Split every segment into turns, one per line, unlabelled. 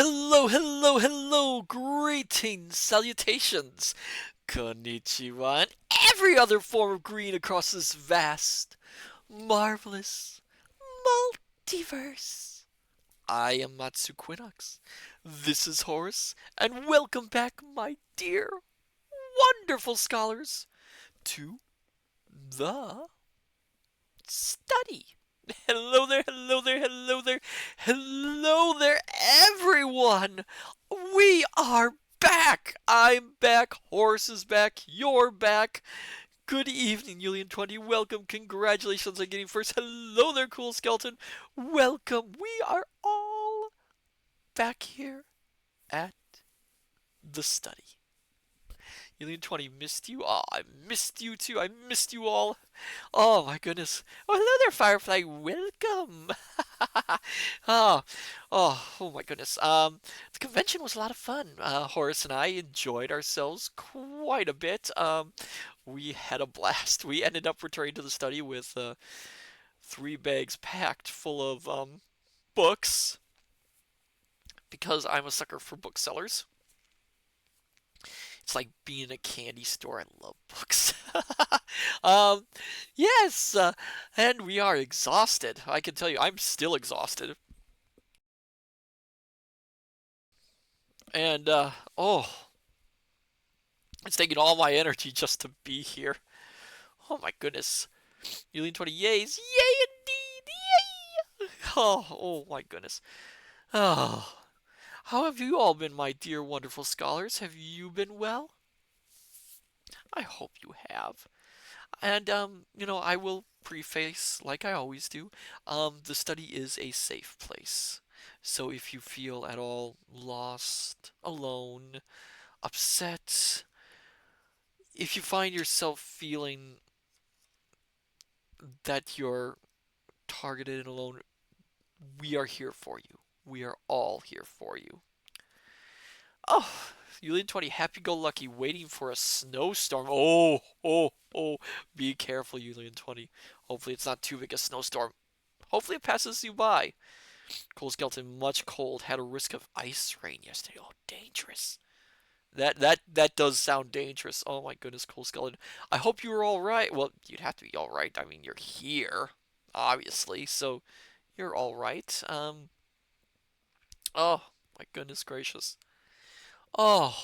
Hello, hello, hello, greetings, salutations, konnichiwa, and every other form of green across this vast, marvelous multiverse. I am Matsu Quinox. This is Horace, and welcome back, my dear, wonderful scholars, to the study. Hello there, hello there, hello there, hello there, everyone! We are back! I'm back, Horace is back, you're back. Good evening, Julian20. Welcome, congratulations on getting first. Hello there, cool skeleton. Welcome. We are all back here at the study. Julian20 missed you. Oh, I missed you too. I missed you all. Oh my goodness. Oh, hello there, Firefly. Welcome. oh, oh my goodness. The convention was a lot of fun. Horace and I enjoyed ourselves quite a bit. We had a blast. We ended up returning to the study with 3 bags packed full of books because I'm a sucker for booksellers. It's like being in a candy store. I love books. um, yes, and we are exhausted. I can tell you, I'm still exhausted. And, it's taking all my energy just to be here. Oh my goodness. Julian20 yays. Yay indeed! Yay! Oh my goodness. Oh. How have you all been, my dear wonderful scholars? Have you been well? I hope you have. And, I will preface, like I always do, the study is a safe place. So if you feel at all lost, alone, upset, if you find yourself feeling that you're targeted and alone, we are here for you. We are all here for you. Oh, Julian20, happy-go-lucky, waiting for a snowstorm. Oh, be careful, Julian20. Hopefully it's not too big a snowstorm. Hopefully it passes you by. Cool Skeleton, much cold, had a risk of ice rain yesterday. Oh, dangerous. That does sound dangerous. Oh my goodness, Cool Skeleton. I hope you were all right. Well, you'd have to be all right. I mean, you're here, obviously, so you're all right. Oh my goodness gracious. Oh,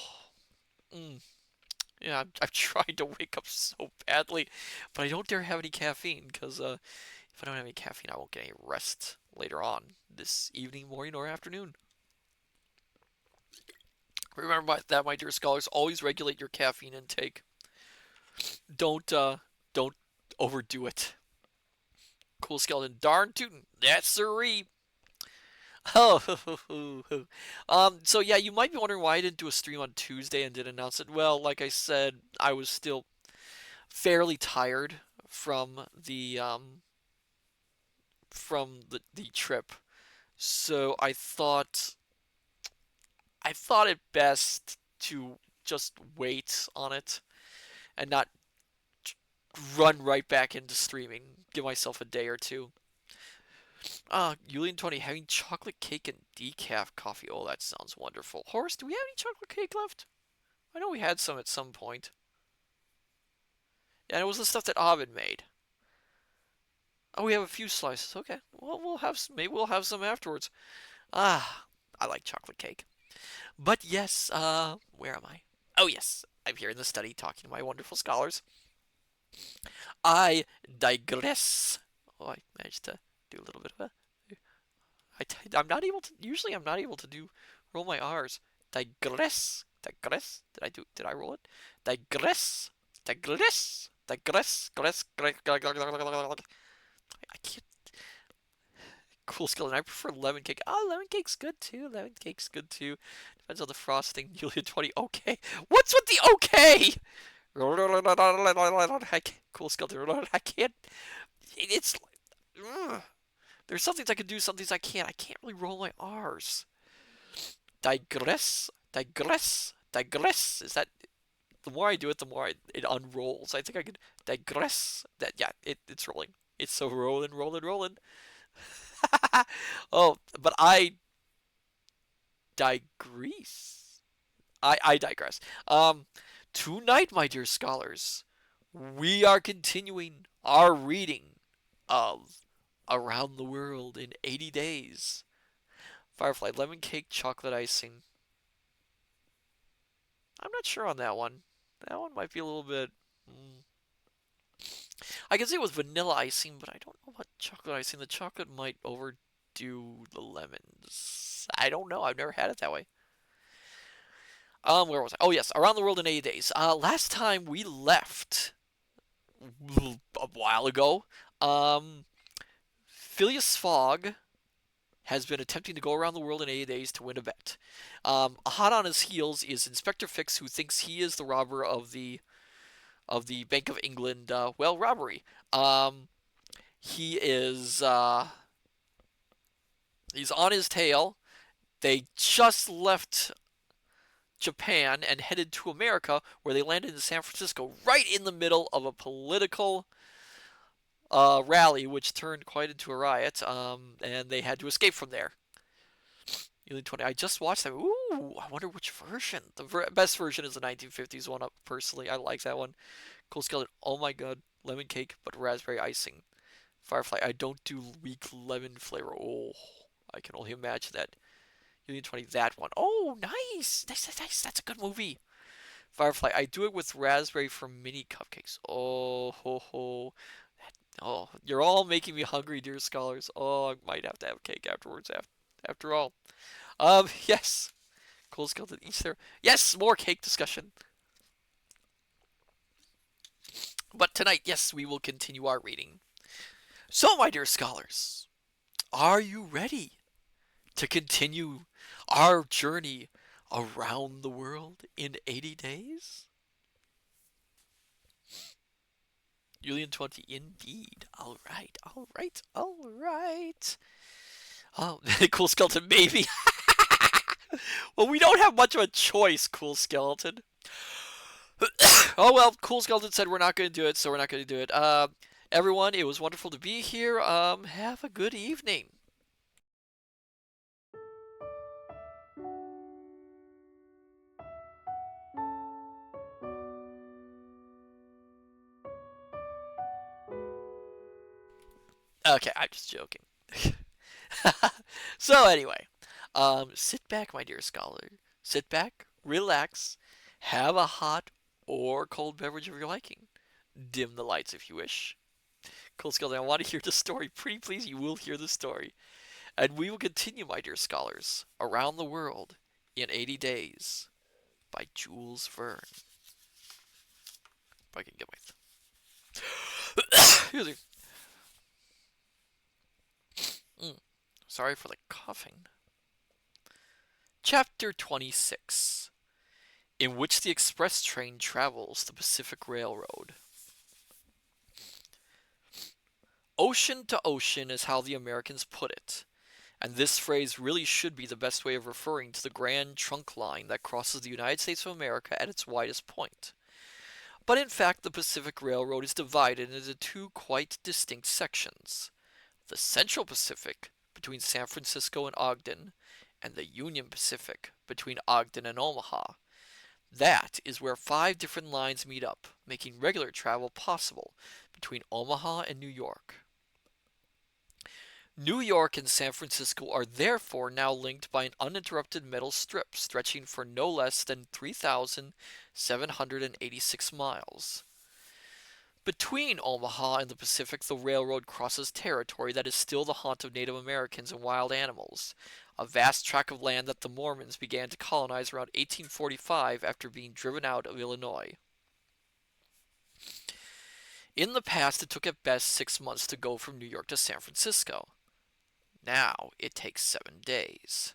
mm, yeah. I'm trying to wake up so badly, but I don't dare have any caffeine because if I don't have any caffeine, I won't get any rest later on this evening, morning, or afternoon. Remember that, my dear scholars. Always regulate your caffeine intake. Don't overdo it. Cool Skeleton, darn tootin'. That's sirree. Oh, so yeah, you might be wondering why I didn't do a stream on Tuesday and didn't announce it. Well, like I said, I was still fairly tired from the trip, so I thought it best to just wait on it and not run right back into streaming. Give myself a day or two. Julian20 having chocolate cake and decaf coffee. Oh, that sounds wonderful. Horace, do we have any chocolate cake left? I know we had some at some point. Yeah, it was the stuff that Ovid made. Oh, we have a few slices. Okay. Well, maybe we'll have some afterwards. Ah, I like chocolate cake. But yes, where am I? Oh yes, I'm here in the study talking to my wonderful scholars. I digress. Oh, I managed to do a little bit of a. I'm not able to. Usually, I'm not able to do roll my R's. Digress. Digress. Did I roll it? Digress. Digress. Digress. I can't. Cool skeleton. I prefer lemon cake. Oh, lemon cake's good too. Lemon cake's good too. Depends on the frosting. Julia20. Okay. What's with the okay? Cool skeleton. I can't. It's. Ugh. There's some things I can do, some things I can't. I can't really roll my R's. Digress. Digress. Digress. Is that. The more I do it, the more it unrolls. I think I could digress. That yeah, it's rolling. It's so rolling. Oh, but I digress. I digress. Um, Tonight, my dear scholars, we are continuing our reading of Around the World in 80 Days. Firefly, lemon cake, chocolate icing. I'm not sure on that one. That one might be a little bit. mm, I can see it with vanilla icing, but I don't know about chocolate icing. The chocolate might overdo the lemons. I don't know. I've never had it that way. Where was I? Oh yes, Around the World in 80 Days. Last time we left a while ago. Um, Phileas Fogg has been attempting to go around the world in 80 days to win a bet. Hot on his heels is Inspector Fix, who thinks he is the robber of the Bank of England robbery. Um, he is he's on his tail. They just left Japan and headed to America, where they landed in San Francisco, right in the middle of a political rally, which turned quite into a riot. And they had to escape from there. Alien 20. I just watched that. Ooh, I wonder which version. The best version is the 1950s one. Up personally, I like that one. Cool skeleton. Oh my god, lemon cake, but raspberry icing. Firefly. I don't do weak lemon flavor. Oh, I can only imagine that. Alien 20. That one. Oh, nice, nice, nice, nice. That's a good movie. Firefly. I do it with raspberry for mini cupcakes. Oh ho ho. Oh, you're all making me hungry, dear scholars. Oh, I might have to have cake afterwards. After all. Yes. Cool skeleton eats there. Yes, more cake discussion. But tonight, yes, we will continue our reading. So, my dear scholars, are you ready to continue our journey around the world in 80 days? Julian 20, indeed. All right, all right, all right. Oh, cool skeleton, maybe. Well, we don't have much of a choice, cool skeleton. Oh well, cool skeleton said we're not going to do it, so we're not going to do it. Everyone, it was wonderful to be here. Have a good evening. Okay, I'm just joking. So anyway, sit back, my dear scholar. Sit back, relax, have a hot or cold beverage of your liking. Dim the lights if you wish. Cool skeleton, I want to hear the story. Pretty please, you will hear the story. And we will continue, my dear scholars, around the world in 80 days by Jules Verne. If I can get my. Excuse me. Sorry for the coughing. Chapter 26, in which the express train travels the Pacific Railroad. Ocean to ocean is how the Americans put it, and this phrase really should be the best way of referring to the grand trunk line that crosses the United States of America at its widest point. But in fact, the Pacific Railroad is divided into two quite distinct sections: the Central Pacific, between San Francisco and Ogden, and the Union Pacific, between Ogden and Omaha. That is where 5 different lines meet up, making regular travel possible between Omaha and New York. New York and San Francisco are therefore now linked by an uninterrupted metal strip stretching for no less than 3,786 miles. Between Omaha and the Pacific, the railroad crosses territory that is still the haunt of Native Americans and wild animals, a vast tract of land that the Mormons began to colonize around 1845 after being driven out of Illinois. In the past, it took at best 6 months to go from New York to San Francisco. Now it takes 7 days.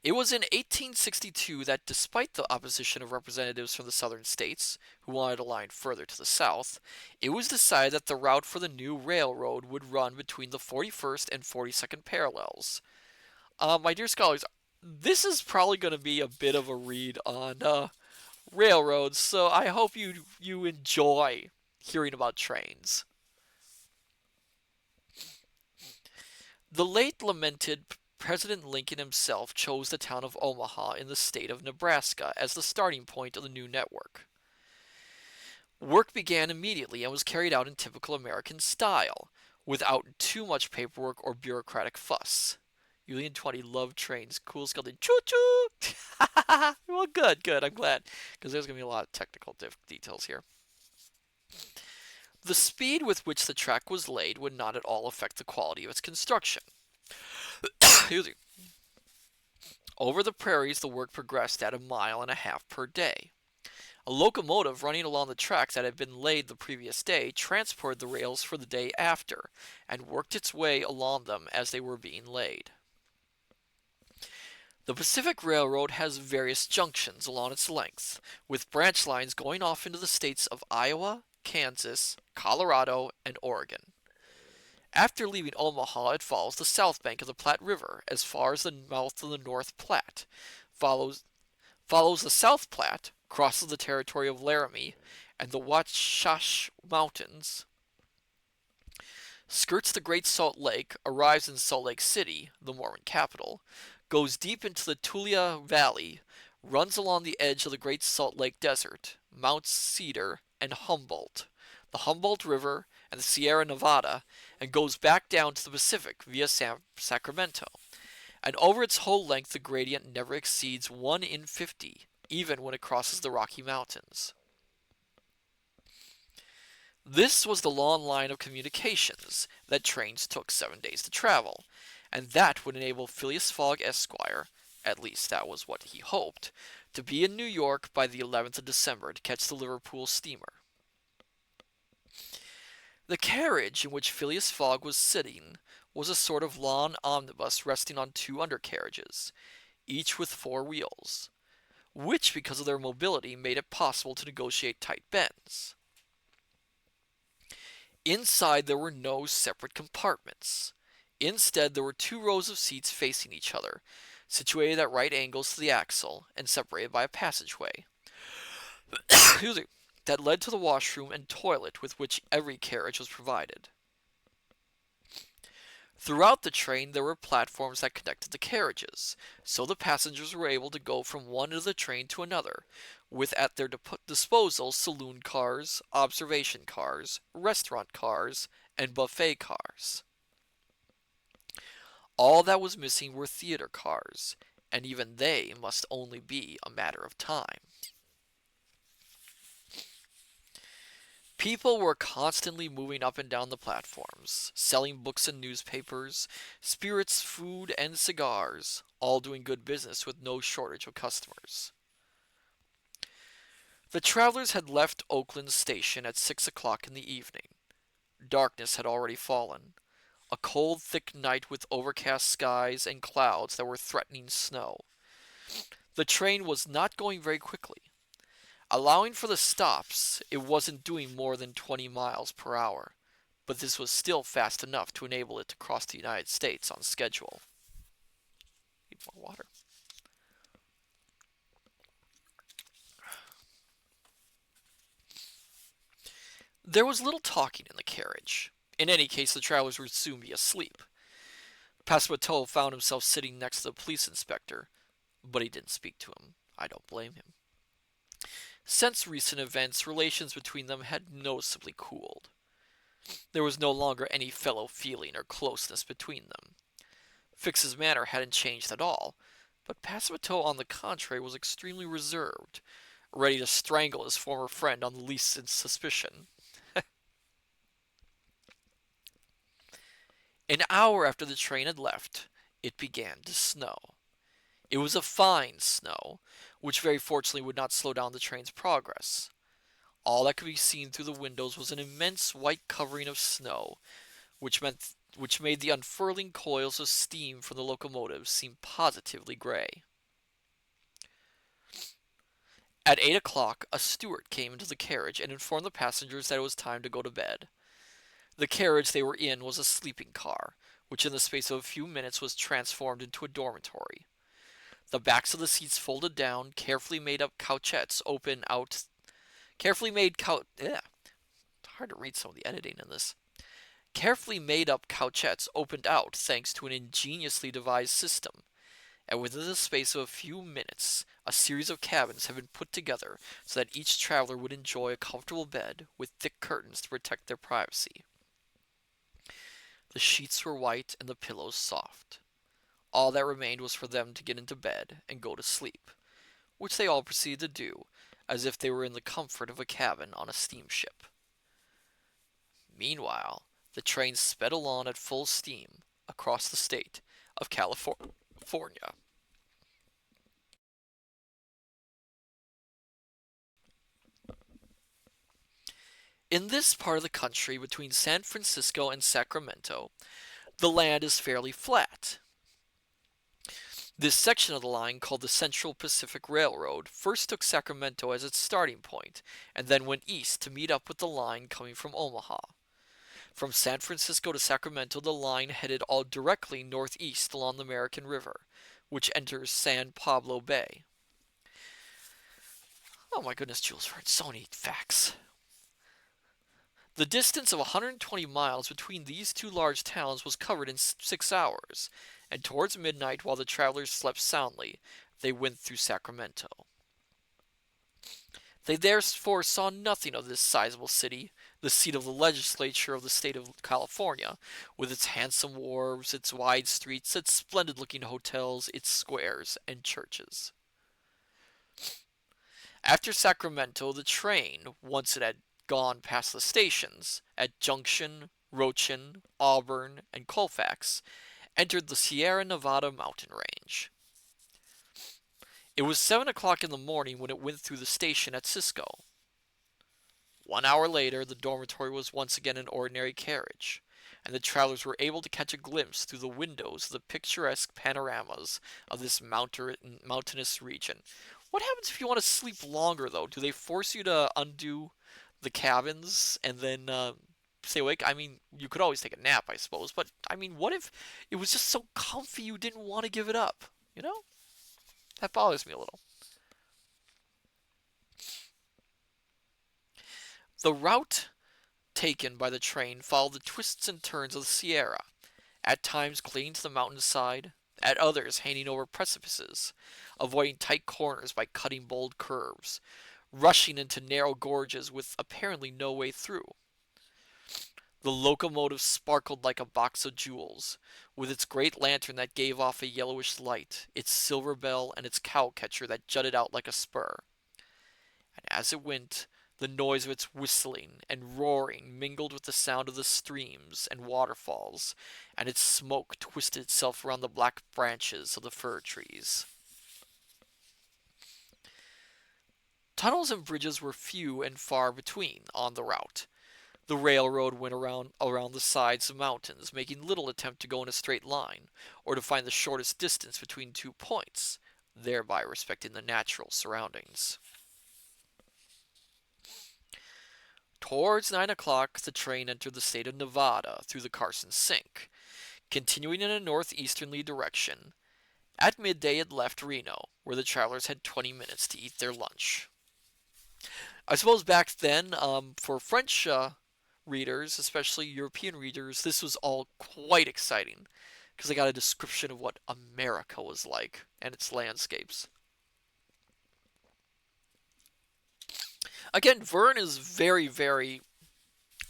It was in 1862 that, despite the opposition of representatives from the southern states, who wanted a line further to the south, it was decided that the route for the new railroad would run between the 41st and 42nd parallels. My dear scholars, this is probably going to be a bit of a read on railroads, so I hope you enjoy hearing about trains. The late lamented President Lincoln himself chose the town of Omaha in the state of Nebraska as the starting point of the new network. Work began immediately and was carried out in typical American style, without too much paperwork or bureaucratic fuss. Yulian and 20 love trains. Cool skeleton. Choo choo! Well, good, good. I'm glad. Because there's going to be a lot of technical details here. The speed with which the track was laid would not at all affect the quality of its construction. Over the prairies, the work progressed at 1.5 miles per day. A locomotive running along the track that had been laid the previous day transported the rails for the day after, and worked its way along them as they were being laid. The Pacific Railroad has various junctions along its length, with branch lines going off into the states of Iowa, Kansas, Colorado, and Oregon. After leaving Omaha, it follows the south bank of the Platte River as far as the mouth of the North Platte, follows the South Platte, crosses the territory of Laramie and the Wasatch Mountains, skirts the Great Salt Lake, arrives in Salt Lake City, the Mormon capital, goes deep into the Tulia Valley, runs along the edge of the Great Salt Lake Desert, Mount Cedar, and Humboldt, the Humboldt River, and the Sierra Nevada, and goes back down to the Pacific via Sacramento. And over its whole length the gradient never exceeds 1 in 50, even when it crosses the Rocky Mountains. This was the long line of communications that trains took 7 days to travel, and that would enable Phileas Fogg, Esquire, at least that was what he hoped, to be in New York by the 11th of December to catch the Liverpool steamer. The carriage in which Phileas Fogg was sitting was a sort of lawn omnibus resting on 2 undercarriages, each with 4 wheels, which, because of their mobility, made it possible to negotiate tight bends. Inside there were no separate compartments. Instead, there were 2 rows of seats facing each other, situated at right angles to the axle, and separated by a passageway that led to the washroom and toilet with which every carriage was provided. Throughout the train there were platforms that connected the carriages, so the passengers were able to go from one end of the train to another, with at their disposal saloon cars, observation cars, restaurant cars, and buffet cars. All that was missing were theater cars, and even they must only be a matter of time. People were constantly moving up and down the platforms, selling books and newspapers, spirits, food, and cigars, all doing good business with no shortage of customers. The travelers had left Oakland Station at 6 o'clock in the evening. Darkness had already fallen, a cold, thick night with overcast skies and clouds that were threatening snow. The train was not going very quickly. Allowing for the stops, it wasn't doing more than 20 miles per hour, but this was still fast enough to enable it to cross the United States on schedule. Need more water. There was little talking in the carriage. In any case, the travelers would soon be asleep. Passepartout found himself sitting next to the police inspector, but he didn't speak to him. I don't blame him. Since recent events, relations between them had noticeably cooled. There was no longer any fellow feeling or closeness between them. Fix's manner hadn't changed at all, but Passepartout, on the contrary, was extremely reserved, ready to strangle his former friend on the least suspicion. An hour after the train had left, it began to snow. It was a fine snow, which very fortunately would not slow down the train's progress. All that could be seen through the windows was an immense white covering of snow, which made the unfurling coils of steam from the locomotive seem positively gray. At 8 o'clock, a steward came into the carriage and informed the passengers that it was time to go to bed. The carriage they were in was a sleeping car, which in the space of a few minutes was transformed into a dormitory. The backs of the seats folded down, carefully made up couchettes open out. Hard to read some of the editing in this. Carefully made up couchettes opened out thanks to an ingeniously devised system, and within the space of a few minutes a series of cabins had been put together so that each traveler would enjoy a comfortable bed with thick curtains to protect their privacy. The sheets were white and the pillows soft. All that remained was for them to get into bed and go to sleep, which they all proceeded to do, as if they were in the comfort of a cabin on a steamship. Meanwhile, the train sped along at full steam across the state of California. In this part of the country between San Francisco and Sacramento, the land is fairly flat. This section of the line, called the Central Pacific Railroad, first took Sacramento as its starting point, and then went east to meet up with the line coming from Omaha. From San Francisco to Sacramento, the line headed all directly northeast along the American River, which enters San Pablo Bay. Oh my goodness, Jules Verne, so many facts. The distance of 120 miles between these two large towns was covered in 6 hours, and towards midnight, while the travelers slept soundly, they went through Sacramento. They therefore saw nothing of this sizable city, the seat of the legislature of the state of California, with its handsome wharves, its wide streets, its splendid looking hotels, its squares and churches. After Sacramento, the train, once it had gone past the stations at Junction, Rochin, Auburn, and Colfax, entered the Sierra Nevada mountain range. It was 7 o'clock in the morning when it went through the station at Cisco. 1 hour later, the dormitory was once again an ordinary carriage, and the travelers were able to catch a glimpse through the windows of the picturesque panoramas of this mountainous region. What happens if you want to sleep longer, though? Do they force you to undo the cabins and then stay awake? I mean, you could always take a nap, I suppose, but I mean, what if it was just so comfy you didn't want to give it up? You know? That bothers me a little. The route taken by the train followed the twists and turns of the Sierra, at times clinging to the mountainside, at others hanging over precipices, avoiding tight corners by cutting bold curves, rushing into narrow gorges with apparently no way through. The locomotive sparkled like a box of jewels, with its great lantern that gave off a yellowish light, its silver bell, and its cow-catcher that jutted out like a spur. And as it went, the noise of its whistling and roaring mingled with the sound of the streams and waterfalls, and its smoke twisted itself around the black branches of the fir trees. Tunnels and bridges were few and far between on the route. The railroad went around the sides of mountains, making little attempt to go in a straight line, or to find the shortest distance between 2 points, thereby respecting the natural surroundings. Towards 9 o'clock, the train entered the state of Nevada through the Carson Sink, continuing in a northeasterly direction. At midday, it left Reno, where the travelers had 20 minutes to eat their lunch. I suppose back then, for French readers, especially European readers, this was all quite exciting because they got a description of what America was like and its landscapes. Again, Verne is very, very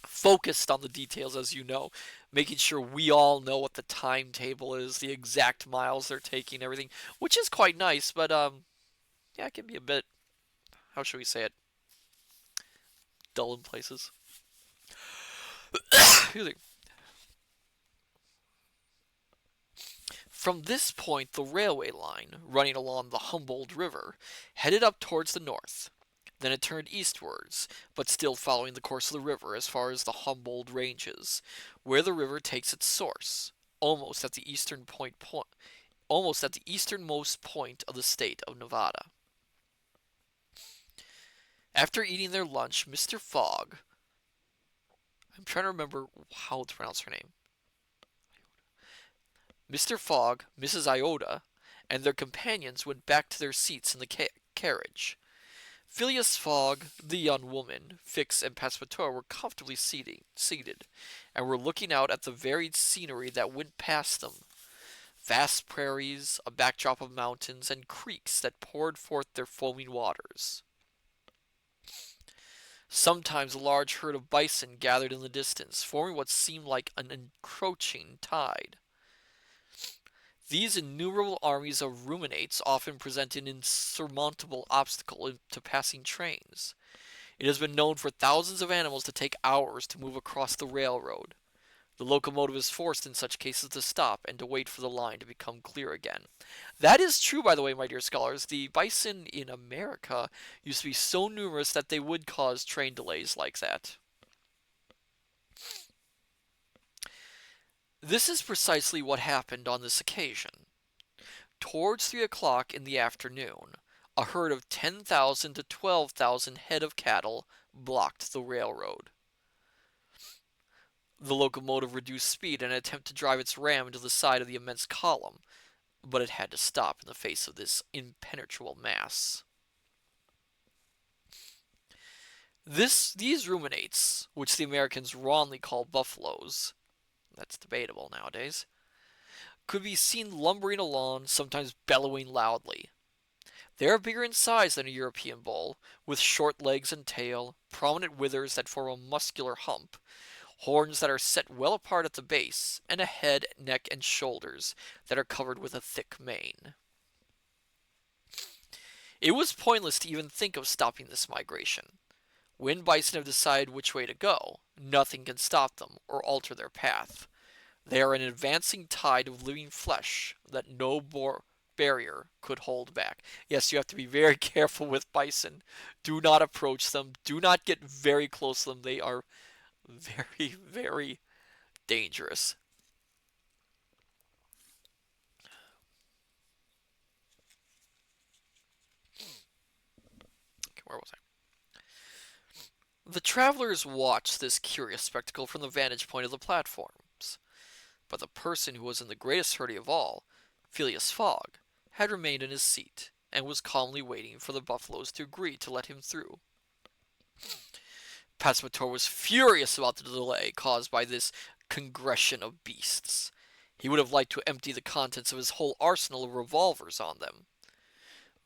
focused on the details, as you know, making sure we all know what the timetable is, the exact miles they're taking, everything, which is quite nice, but yeah, it can be a bit, how should we say it, dull in places. From this point, the railway line, running along the Humboldt River, headed up towards the north. Then it turned eastwards, but still following the course of the river as far as the Humboldt Ranges, where the river takes its source, almost at the easternmost point of the state of Nevada. After eating their lunch, Mr. Fogg, I'm trying to remember how to pronounce her name. Mr. Fogg, Mrs. Iota, and their companions went back to their seats in the carriage. Phileas Fogg, the young woman, Fix, and Passepartout were comfortably seated, and were looking out at the varied scenery that went past them. Vast prairies, a backdrop of mountains, and creeks that poured forth their foaming waters. Sometimes a large herd of bison gathered in the distance, forming what seemed like an encroaching tide. These innumerable armies of ruminates often present an insurmountable obstacle to passing trains. It has been known for thousands of animals to take hours to move across the railroad. The locomotive is forced in such cases to stop and to wait for the line to become clear again. That is true, by the way, my dear scholars. The bison in America used to be so numerous that they would cause train delays like that. This is precisely what happened on this occasion. Towards 3 o'clock in the afternoon, a herd of 10,000 to 12,000 head of cattle blocked the railroad. The locomotive reduced speed in an attempt to drive its ram into the side of the immense column, but it had to stop in the face of this impenetrable mass. These ruminates, which the Americans wrongly call buffaloes, that's debatable nowadays, could be seen lumbering along, sometimes bellowing loudly. They are bigger in size than a European bull, with short legs and tail, prominent withers that form a muscular hump, horns that are set well apart at the base, and a head, neck, and shoulders that are covered with a thick mane. It was pointless to even think of stopping this migration. When bison have decided which way to go, nothing can stop them or alter their path. They are an advancing tide of living flesh that no barrier could hold back. Yes, you have to be very careful with bison. Do not approach them. Do not get very close to them. They are very, very dangerous. Okay, where was I? The travelers watched this curious spectacle from the vantage point of the platforms, but the person who was in the greatest hurry of all, Phileas Fogg, had remained in his seat, and was calmly waiting for the buffaloes to agree to let him through. Passepartout was furious about the delay caused by this congression of beasts. He would have liked to empty the contents of his whole arsenal of revolvers on them.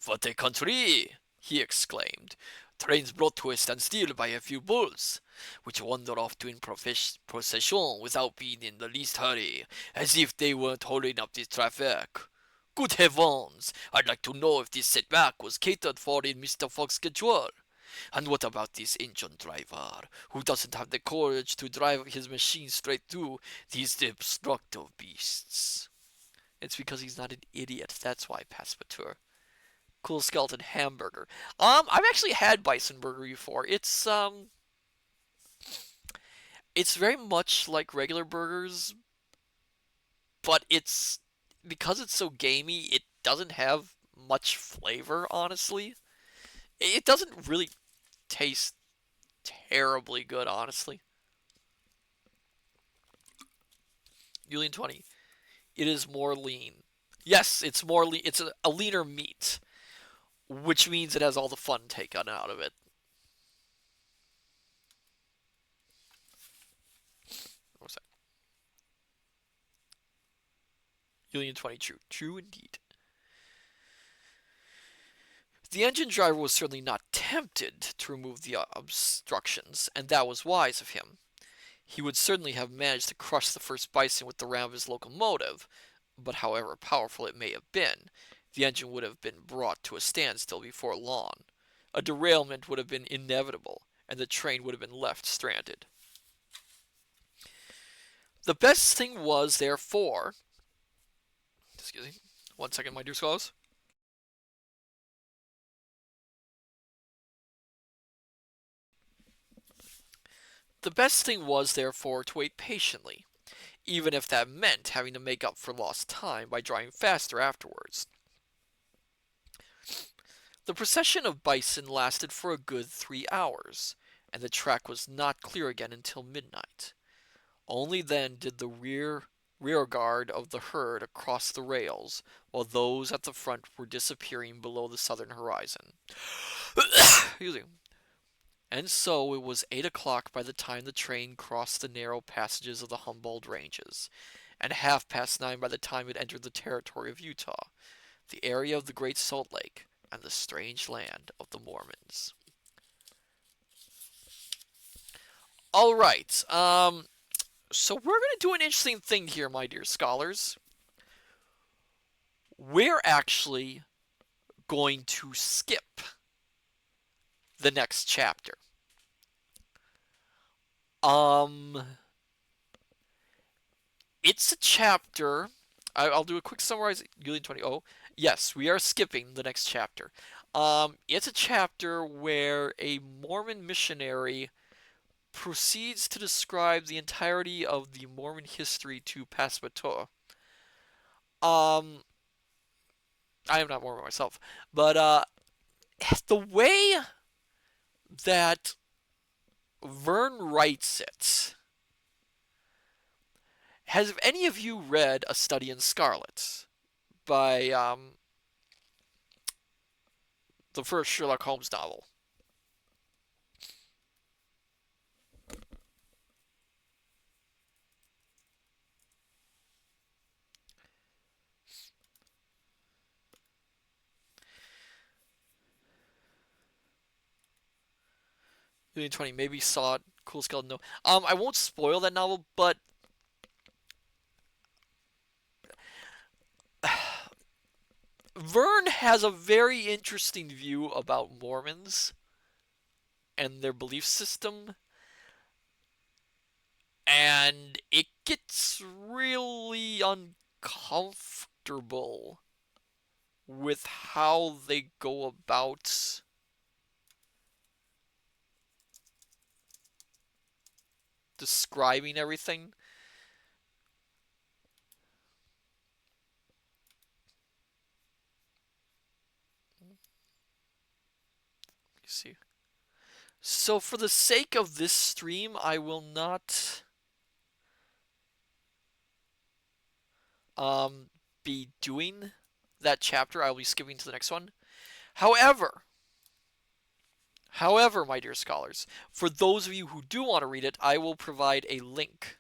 "What a country!" he exclaimed. "Trains brought to a standstill by a few bulls, which wander off in procession without being in the least hurry, as if they weren't holding up the traffic. Good heavens! I'd like to know if this setback was catered for in Mr. Fogg's schedule. And what about this engine driver, who doesn't have the courage to drive his machine straight through these destructive beasts?" It's because he's not an idiot. That's why, Passepartout. Cool skeleton hamburger. I've actually had bison burger before. It's very much like regular burgers, but because it's so gamey, it doesn't have much flavor, honestly. It doesn't really taste terribly good, honestly. Julian 20. It is more lean. Yes, it's more lean. It's a leaner meat, which means it has all the fun taken out of it. What was that? Julian 20. True. True indeed. The engine driver was certainly not tempted to remove the obstructions, and that was wise of him. He would certainly have managed to crush the first bison with the ram of his locomotive, but however powerful it may have been, the engine would have been brought to a standstill before long. A derailment would have been inevitable, and the train would have been left stranded. The best thing was, therefore, excuse me, 1 second, my dear scholars. The best thing was, therefore, to wait patiently, even if that meant having to make up for lost time by driving faster afterwards. The procession of bison lasted for a good 3 hours, and the track was not clear again until midnight. Only then did the rear guard of the herd cross the rails, while those at the front were disappearing below the southern horizon. Excuse me. And so it was 8 o'clock by the time the train crossed the narrow passages of the Humboldt Ranges, and 9:30 by the time it entered the territory of Utah, the area of the Great Salt Lake, and the strange land of the Mormons. All right, so we're going to do an interesting thing here, my dear scholars. We're actually going to skip the next chapter. Um, it's a chapter. I'll do a quick summarize. Yulian 20. Oh, yes, we are skipping the next chapter. It's a chapter where a Mormon missionary proceeds to describe the entirety of the Mormon history to Passepartout. Um, I am not Mormon myself, but the way that Verne writes it. Has any of you read A Study in Scarlet by the first Sherlock Holmes novel? Union 20 maybe saw it. Cool Skeleton, no. I won't spoil that novel, but Verne has a very interesting view about Mormons and their belief system, and it gets really uncomfortable with how they go about describing everything. You see. So for the sake of this stream, I will not um, be doing that chapter. I will be skipping to the next one. However, my dear scholars, for those of you who do want to read it, I will provide a link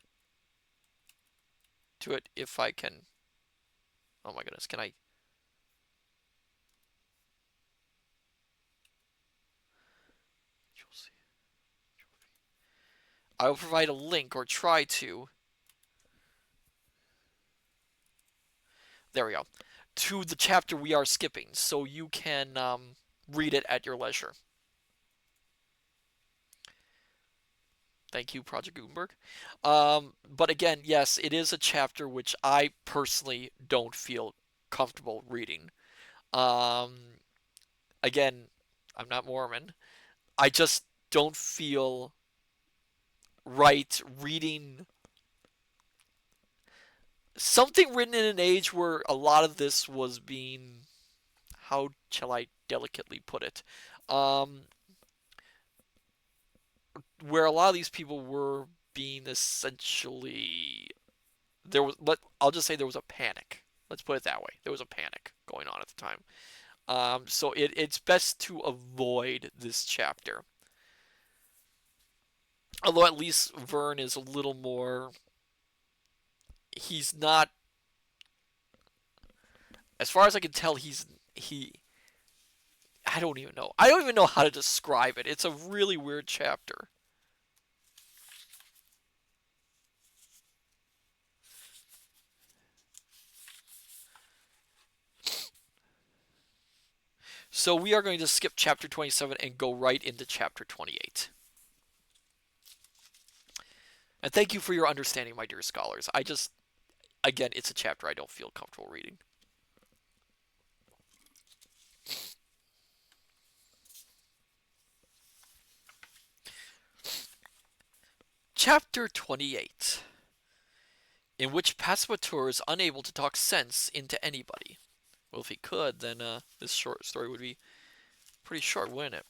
to it if I can. Oh my goodness, can I? I will provide a link or try to. There we go. To the chapter we are skipping, so you can read it at your leisure. Thank you, Project Gutenberg. But again, yes, it is a chapter which I personally don't feel comfortable reading. Um, Again, I'm not Mormon. I just don't feel right reading something written in an age where a lot of this was being, how shall I delicately put it? Um, where a lot of these people were being essentially I'll just say there was a panic. Let's put it that way. There was a panic going on at the time. So it's best to avoid this chapter. Although at least Verne is a little more. He's not. As far as I can tell, he. I don't even know. I don't even know how to describe it. It's a really weird chapter. So we are going to skip chapter 27 and go right into chapter 28. And thank you for your understanding, my dear scholars. Again, it's a chapter I don't feel comfortable reading. Chapter 28, in which Passepartout is unable to talk sense into anybody. Well, if he could, then this short story would be pretty short, wouldn't it?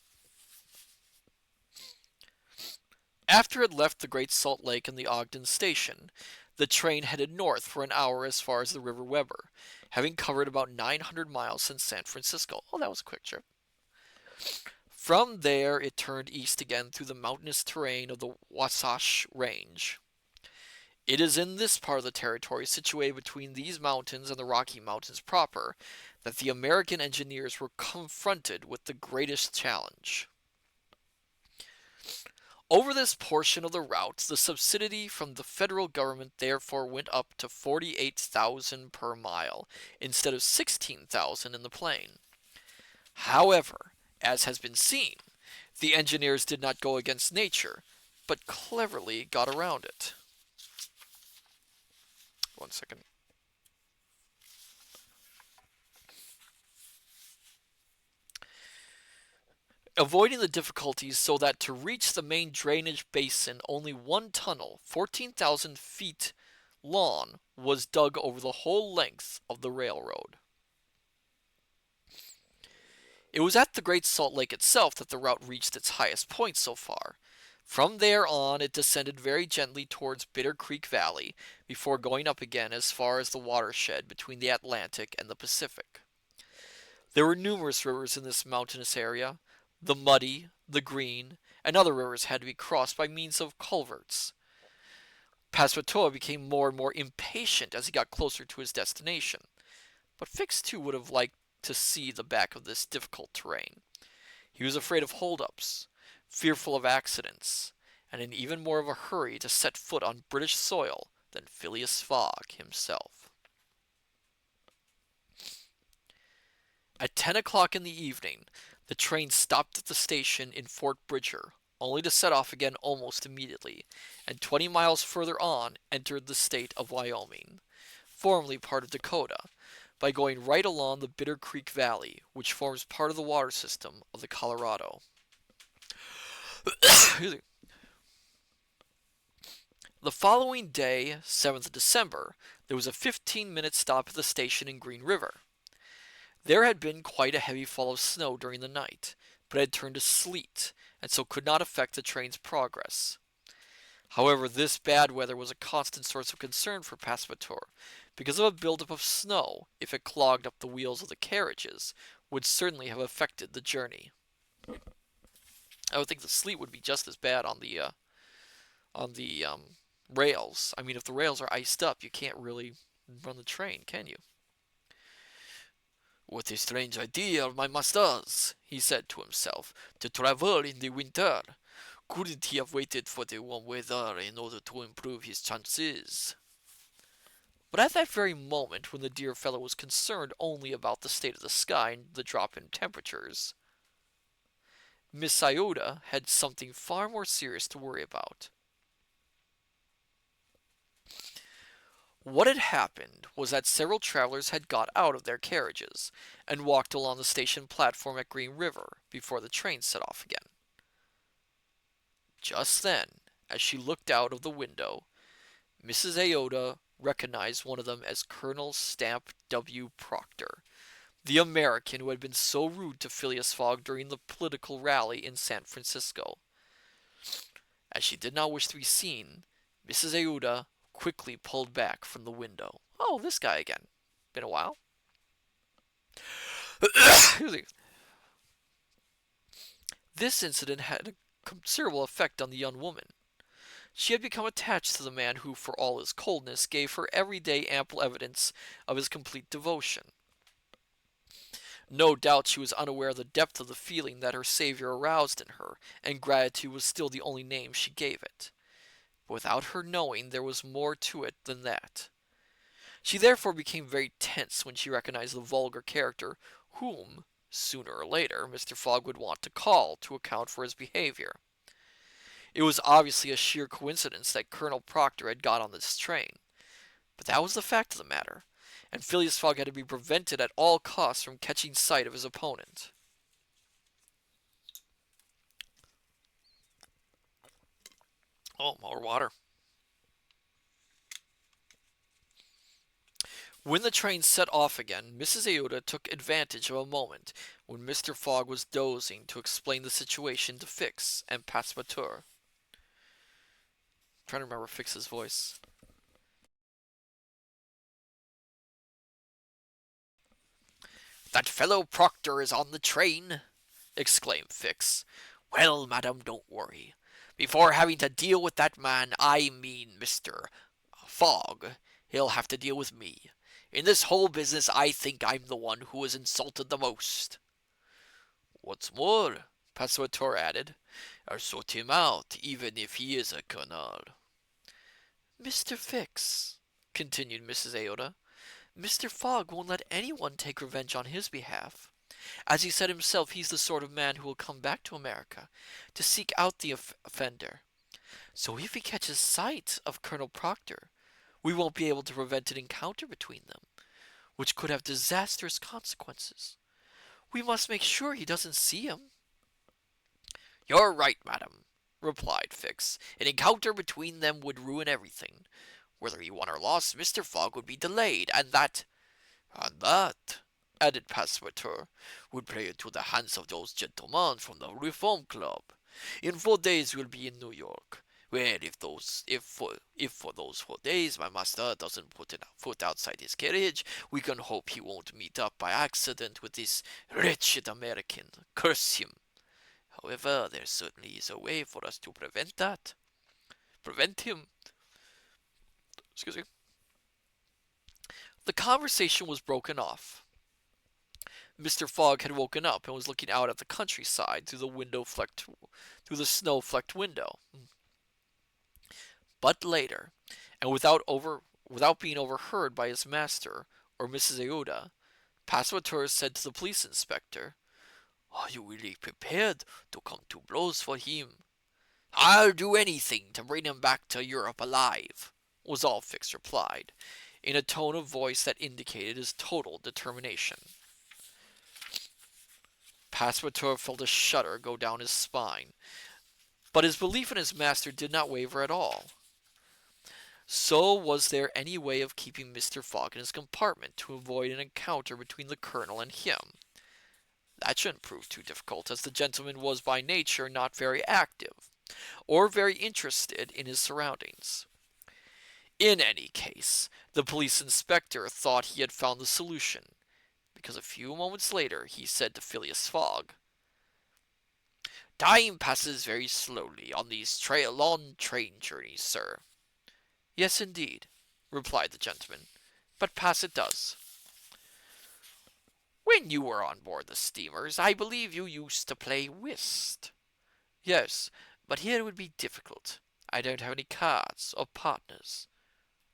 After it left the Great Salt Lake and the Ogden Station, the train headed north for an hour as far as the River Weber, having covered about 900 miles since San Francisco. Oh, that was a quick trip. From there, it turned east again through the mountainous terrain of the Wasatch Range. It is in this part of the territory, situated between these mountains and the Rocky Mountains proper, that the American engineers were confronted with the greatest challenge. Over this portion of the route, the subsidy from the federal government therefore went up to 48,000 per mile, instead of 16,000 in the plain. However, as has been seen, the engineers did not go against nature, but cleverly got around it. One second. Avoiding the difficulties so that to reach the main drainage basin, only one tunnel, 14,000 feet long, was dug over the whole length of the railroad. It was at the Great Salt Lake itself that the route reached its highest point so far. From there on, it descended very gently towards Bitter Creek Valley, before going up again as far as the watershed between the Atlantic and the Pacific. There were numerous rivers in this mountainous area. The Muddy, the Green, and other rivers had to be crossed by means of culverts. Passepartout became more and more impatient as he got closer to his destination, but Fix too would have liked to see the back of this difficult terrain. He was afraid of hold-ups, fearful of accidents, and in even more of a hurry to set foot on British soil than Phileas Fogg himself. At 10 o'clock in the evening, the train stopped at the station in Fort Bridger, only to set off again almost immediately, and 20 miles further on entered the state of Wyoming, formerly part of Dakota, by going right along the Bitter Creek Valley, which forms part of the water system of the Colorado. The following day, 7th of December, there was a 15-minute stop at the station in Green River. There had been quite a heavy fall of snow during the night, but it had turned to sleet, and so could not affect the train's progress. However, this bad weather was a constant source of concern for Passepartout, because of a buildup of snow, if it clogged up the wheels of the carriages, would certainly have affected the journey. I would think the sleet would be just as bad on the rails. I mean, if the rails are iced up, you can't really run the train, can you? "What a strange idea of my master's," he said to himself, "to travel in the winter. Couldn't he have waited for the warm weather in order to improve his chances?" But at that very moment, when the dear fellow was concerned only about the state of the sky and the drop in temperatures, Miss Iota had something far more serious to worry about. What had happened was that several travelers had got out of their carriages and walked along the station platform at Green River before the train set off again. Just then, as she looked out of the window, Mrs. Iota recognized one of them as Colonel Stamp W. Proctor, the American who had been so rude to Phileas Fogg during the political rally in San Francisco. As she did not wish to be seen, Mrs. Iota quickly pulled back from the window. "Oh, this guy again. Been a while." This incident had a considerable effect on the young woman. She had become attached to the man who, for all his coldness, gave her every day ample evidence of his complete devotion. No doubt she was unaware of the depth of the feeling that her savior aroused in her, and gratitude was still the only name she gave it. But without her knowing, there was more to it than that. She therefore became very tense when she recognized the vulgar character whom, sooner or later, Mr. Fogg would want to call to account for his behavior. It was obviously a sheer coincidence that Colonel Proctor had got on this train, but that was the fact of the matter, and Phileas Fogg had to be prevented at all costs from catching sight of his opponent. Oh, more water. When the train set off again, Mrs. Iota took advantage of a moment when Mr. Fogg was dozing to explain the situation to Fix and Passepartout. I'm trying to remember Fix's voice. "That fellow Proctor is on the train," exclaimed Fix. Well, madam, don't worry. Before having to deal with that man, I mean Mr. Fogg, he'll have to deal with me. In this whole business, I think I'm the one who was insulted the most. What's more, Passepartout added, I'll sort him out, even if he is a colonel.
Mr. Fix, continued Mrs. Aouda, Mr. Fogg won't let anyone take revenge on his behalf. As he said himself, he's the sort of man who will come back to America to seek out the offender. So if he catches sight of Colonel Proctor, we won't be able to prevent an encounter between them, which could have disastrous consequences. We must make sure he doesn't see him.
You're right, madam, replied Fix. An encounter between them would ruin everything. Whether he won or lost, Mr. Fogg would be delayed, and that, added Passepartout, would play into the hands of those gentlemen from the Reform Club. In 4 days we'll be in New York. Well, if for those 4 days my master doesn't put a foot outside his carriage, we can hope he won't meet up by accident with this wretched American. Curse him! However, there certainly is a way for us to prevent that. Prevent him. Excuse me.
The conversation was broken off. Mr. Fogg had woken up and was looking out at the countryside through the snow-flecked window. But later, and without being overheard by his master or Mrs. Aouda, Passepartout said to the police inspector,
Are you really prepared to come to blows for him? I'll do anything to bring him back to Europe alive,
was all Fix replied, in a tone of voice that indicated his total determination. Passepartout felt a shudder go down his spine, but his belief in his master did not waver at all. So was there any way of keeping Mr. Fogg in his compartment to avoid an encounter between the colonel and him? That shouldn't prove too difficult, as the gentleman was by nature not very active, or very interested in his surroundings. In any case, the police inspector thought he had found the solution, because a few moments later he said to Phileas Fogg,
Time passes very slowly on these long train journeys, sir.
Yes, indeed, replied the gentleman, but pass it does.
When you were on board the steamers, I believe you used to play whist.
Yes, but here it would be difficult. I don't have any cards or partners.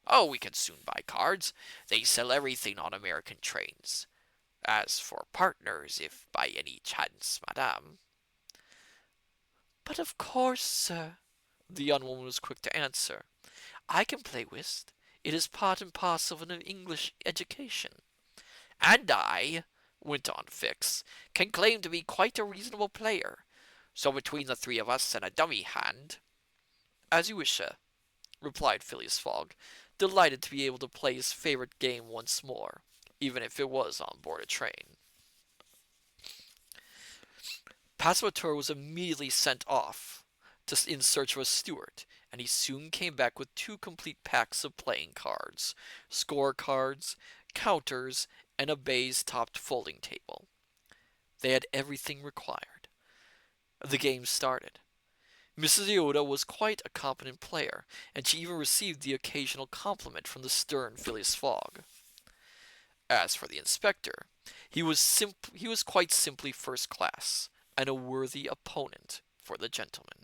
Oh, we can soon buy cards. They sell everything on American trains. As for partners, if by any chance, madame.
But of course, sir, the young woman was quick to answer. I can play whist. It is part and parcel of an English education.
And I, went on Fix, can claim to be quite a reasonable player. So between the three of us and a dummy hand.
As you wish, sir, replied Phileas Fogg, delighted to be able to play his favorite game once more, even if it was on board a train. Passepartout was immediately sent off in search of a steward, and he soon came back with 2 complete packs of playing cards, score cards, counters, and a baize-topped folding table. They had everything required. The game started. Mrs. Aouda was quite a competent player, and she even received the occasional compliment from the stern Phileas Fogg. As for the inspector, he was quite simply first class, and a worthy opponent for the gentleman.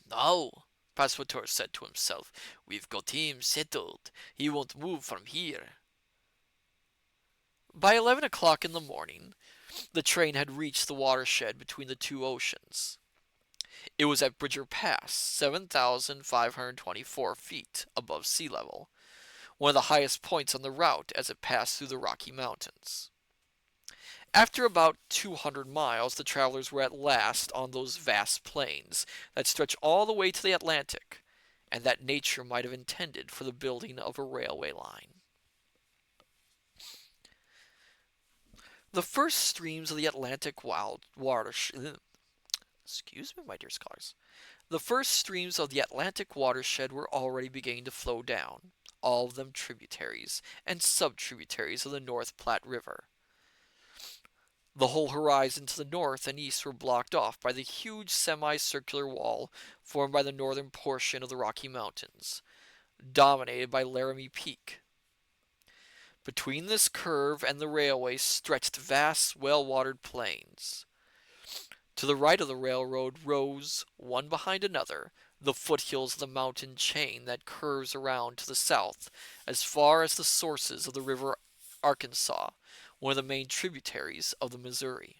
Now, Passepartout said to himself, we've got him settled. He won't move from here.
By 11 o'clock in the morning, the train had reached the watershed between the 2 oceans. It was at Bridger Pass, 7,524 feet above sea level, one of the highest points on the route as it passed through the Rocky Mountains. After about 200 miles, the travelers were at last on those vast plains that stretch all the way to the Atlantic, and that nature might have intended for the building of a railway line. The first streams of the Atlantic watershed. Excuse me, my dear scholars. The first streams of the Atlantic watershed were already beginning to flow down, all of them tributaries and sub-tributaries of the North Platte River. The whole horizon to the north and east were blocked off by the huge semicircular wall formed by the northern portion of the Rocky Mountains, dominated by Laramie Peak. Between this curve and the railway stretched vast, well-watered plains. To the right of the railroad rose, one behind another, the foothills of the mountain chain that curves around to the south as far as the sources of the river Arkansas, one of the main tributaries of the Missouri.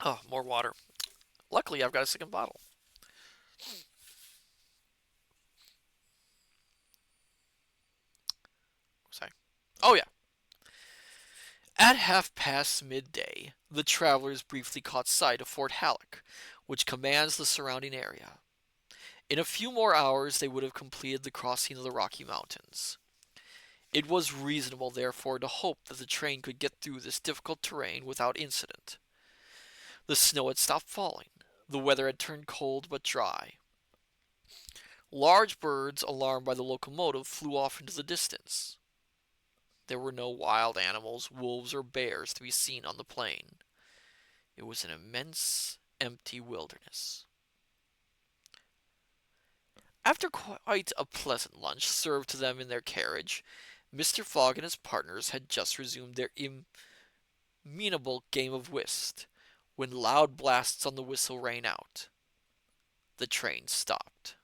Oh, more water. Luckily, I've got a second bottle. Sorry. Oh, yeah. At half past midday, the travelers briefly caught sight of Fort Halleck, which commands the surrounding area. In a few more hours they would have completed the crossing of the Rocky Mountains. It was reasonable, therefore, to hope that the train could get through this difficult terrain without incident. The snow had stopped falling. The weather had turned cold but dry. Large birds, alarmed by the locomotive, flew off into the distance. There were no wild animals, wolves or bears, to be seen on the plain. It was an immense, empty wilderness. After quite a pleasant lunch served to them in their carriage, Mr. Fogg and his partners had just resumed their interminable game of whist, when loud blasts on the whistle rang out. The train stopped.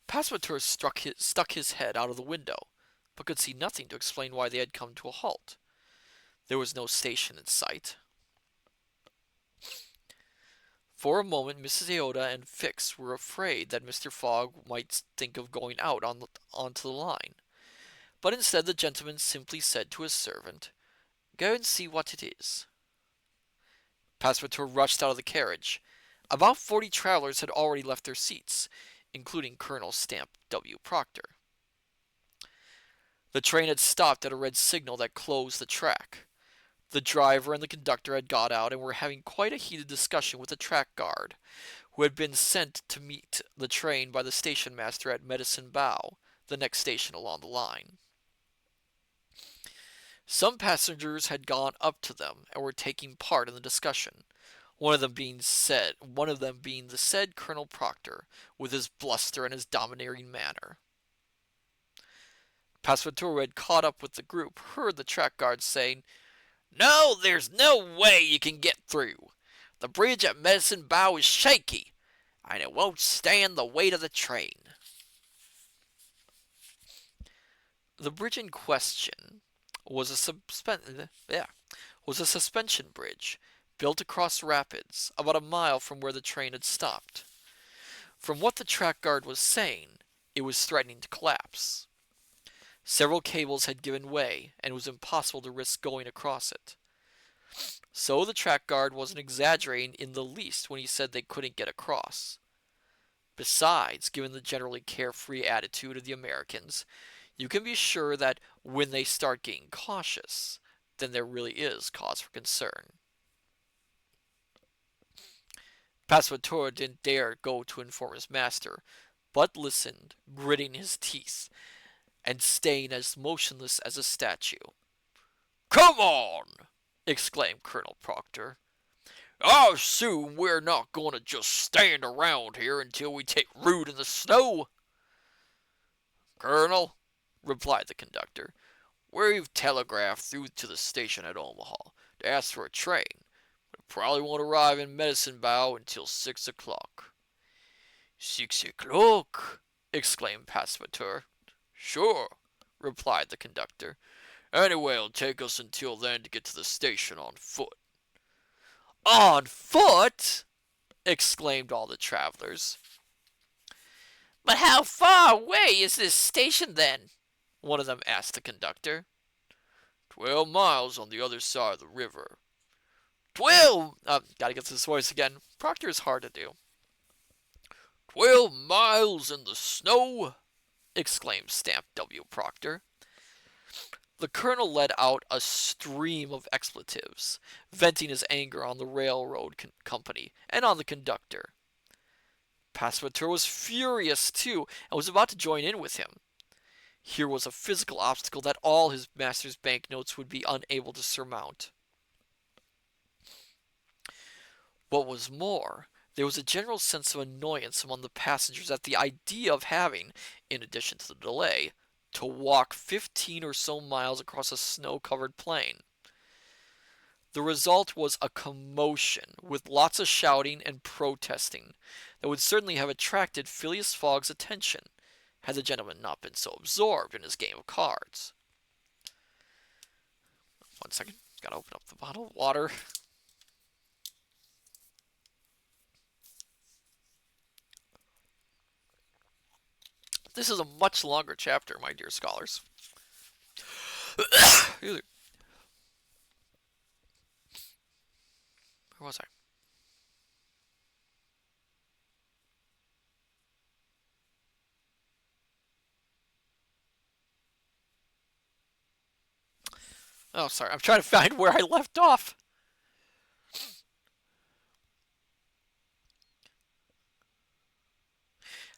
Passepartout stuck his head out of the window, but could see nothing to explain why they had come to a halt. There was no station in sight. For a moment Mrs. Aouda and Fix were afraid that Mr. Fogg might think of going out onto the line, but instead the gentleman simply said to his servant, "Go and see what it is." Passepartout rushed out of the carriage. About 40 travelers had already left their seats, including Colonel Stamp W. Proctor. The train had stopped at a red signal that closed the track. The driver and the conductor had got out and were having quite a heated discussion with the track guard, who had been sent to meet the train by the station master at Medicine Bow, the next station along the line. Some passengers had gone up to them and were taking part in the discussion, one of them being the said Colonel Proctor, with his bluster and his domineering manner. Passepartout, who had caught up with the group, heard the track guard saying, "No, there's no way you can get through. The bridge at Medicine Bow is shaky, and it won't stand the weight of the train." The bridge in question was a suspension bridge built across rapids about a mile from where the train had stopped. From what the track guard was saying, it was threatening to collapse. Several cables had given way, and it was impossible to risk going across it. So the track guard wasn't exaggerating in the least when he said they couldn't get across. Besides, given the generally carefree attitude of the Americans, you can be sure that when they start getting cautious, then there really is cause for concern. Passepartout didn't dare go to inform his master, but listened, gritting his teeth, and staying as motionless as a statue. "Come on!" exclaimed Colonel Proctor. "I assume we're not going to just stand around here until we take root in the snow." "Colonel," replied the conductor, "we've telegraphed through to the station at Omaha to ask for a train, but it probably won't arrive in Medicine Bow until 6 o'clock." "6 o'clock!" exclaimed Passepartout. "Sure," replied the conductor. "Anyway, it'll take us until then to get to the station on foot." "On foot!" exclaimed all the travelers. "But how far away is this station, then?" one of them asked the conductor. 12 miles on the other side of the river." 12! Gotta get this voice again. Proctor is hard to do. 12 miles in the snow!" exclaimed Stamp W. Proctor. The colonel let out a stream of expletives, venting his anger on the railroad company and on the conductor. Passepartout was furious too, and was about to join in with him. Here was a physical obstacle that all his master's banknotes would be unable to surmount. What was more, there was a general sense of annoyance among the passengers at the idea of having, in addition to the delay, to walk 15 or so miles across a snow-covered plain. The result was a commotion, with lots of shouting and protesting, that would certainly have attracted Phileas Fogg's attention, had the gentleman not been so absorbed in his game of cards. 1 second, gotta open up the bottle of water. This is a much longer chapter, my dear scholars. Where was I? Oh, sorry. I'm trying to find where I left off.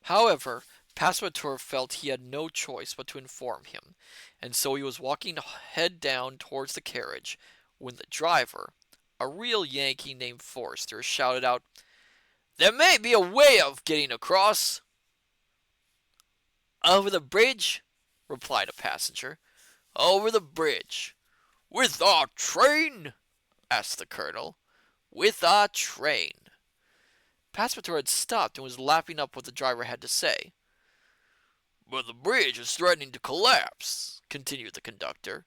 However, Passepartout felt he had no choice but to inform him, and so he was walking head down towards the carriage when the driver, a real Yankee named Forster, shouted out, "There may be a way of getting across." "Over the bridge?" replied a passenger. "Over the bridge." "With our train?" asked the colonel. "With our train." Passepartout had stopped and was lapping up what the driver had to say. "But the bridge is threatening to collapse," continued the conductor.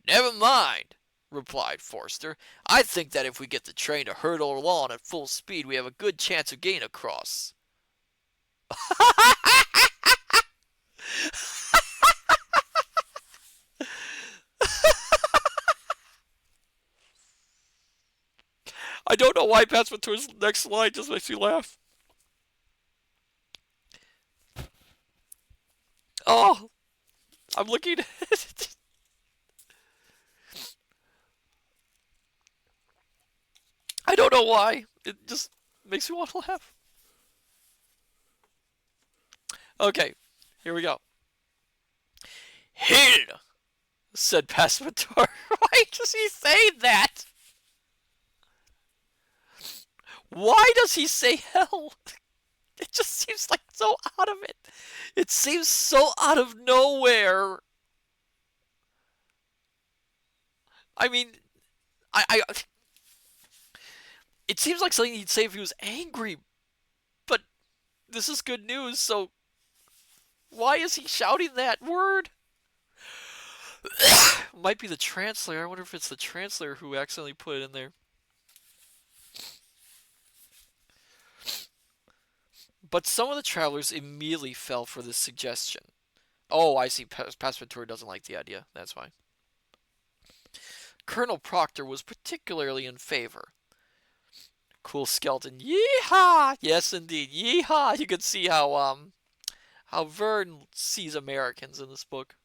"Never mind," replied Forster. "I think that if we get the train to hurtle along at full speed, we have a good chance of getting across." I don't know why Passepartout's next line just makes me laugh. Oh, I'm looking at it. I don't know why. It just makes me want to laugh. Okay, here we go. "Hill," said Passepartout. Why does he say that? Why does he say hell? It just seems like so out of it. It seems so out of nowhere. I mean, I it seems like something he'd say if he was angry, but this is good news, so why is he shouting that word? Might be the translator. I wonder if it's the translator who accidentally put it in there. But some of the travelers immediately fell for this suggestion. Oh, I see. Passepartout doesn't like the idea. That's why. Colonel Proctor was particularly in favor. Cool skeleton. Yeehaw! Yes, indeed. Yeehaw! You can see how Verne sees Americans in this book.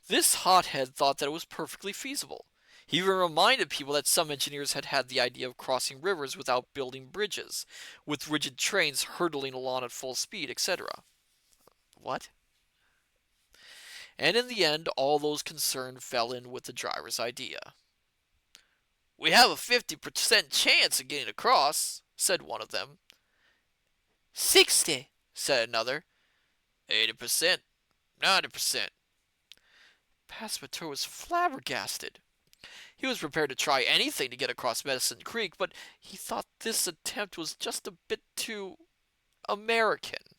This hothead thought that it was perfectly feasible. He even reminded people that some engineers had had the idea of crossing rivers without building bridges, with rigid trains hurtling along at full speed, etc. What? And in the end, all those concerned fell in with the driver's idea. "We have a 50% chance of getting across," said one of them. 60, said another. 80%, 90%. Passepartout was flabbergasted. He was prepared to try anything to get across Medicine Creek, but he thought this attempt was just a bit too American.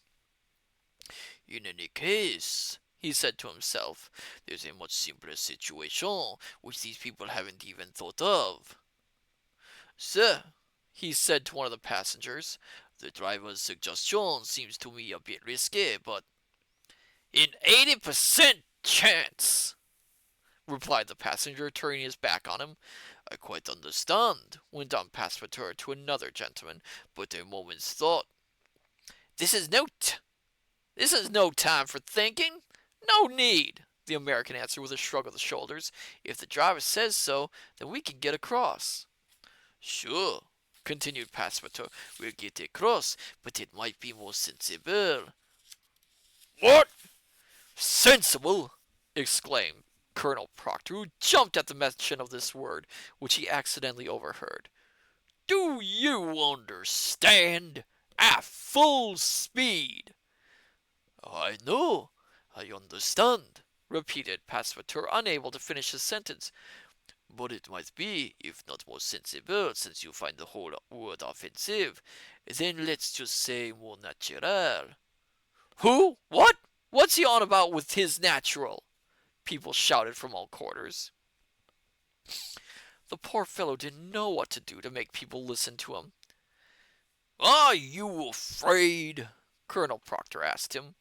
"In any case," he said to himself, "there's a much simpler situation which these people haven't even thought of." "Sir," he said to one of the passengers, "the driver's suggestion seems to me a bit risky, but—" "An 80% chance," replied the passenger, turning his back on him. "I quite understand," went on Passepartout to another gentleman, "but a moment's thought—" This is no time for thinking. No need," the American answered with a shrug of the shoulders. If the driver says so, then we can get across. Sure, continued Passepartout, we'll get across, but it might be more sensible. What? Sensible? Exclaimed Colonel Proctor, who jumped at the mention of this word, which he accidentally overheard. Do you understand? At full speed. I know, I understand, repeated Passepartout, unable to finish his sentence. But it might be, if not more sensible, since you find the whole word offensive, then let's just say more natural. Who? What? What's he on about with his natural? People shouted from all quarters. The poor fellow didn't know what to do to make people listen to him. Are you afraid? Colonel Proctor asked him.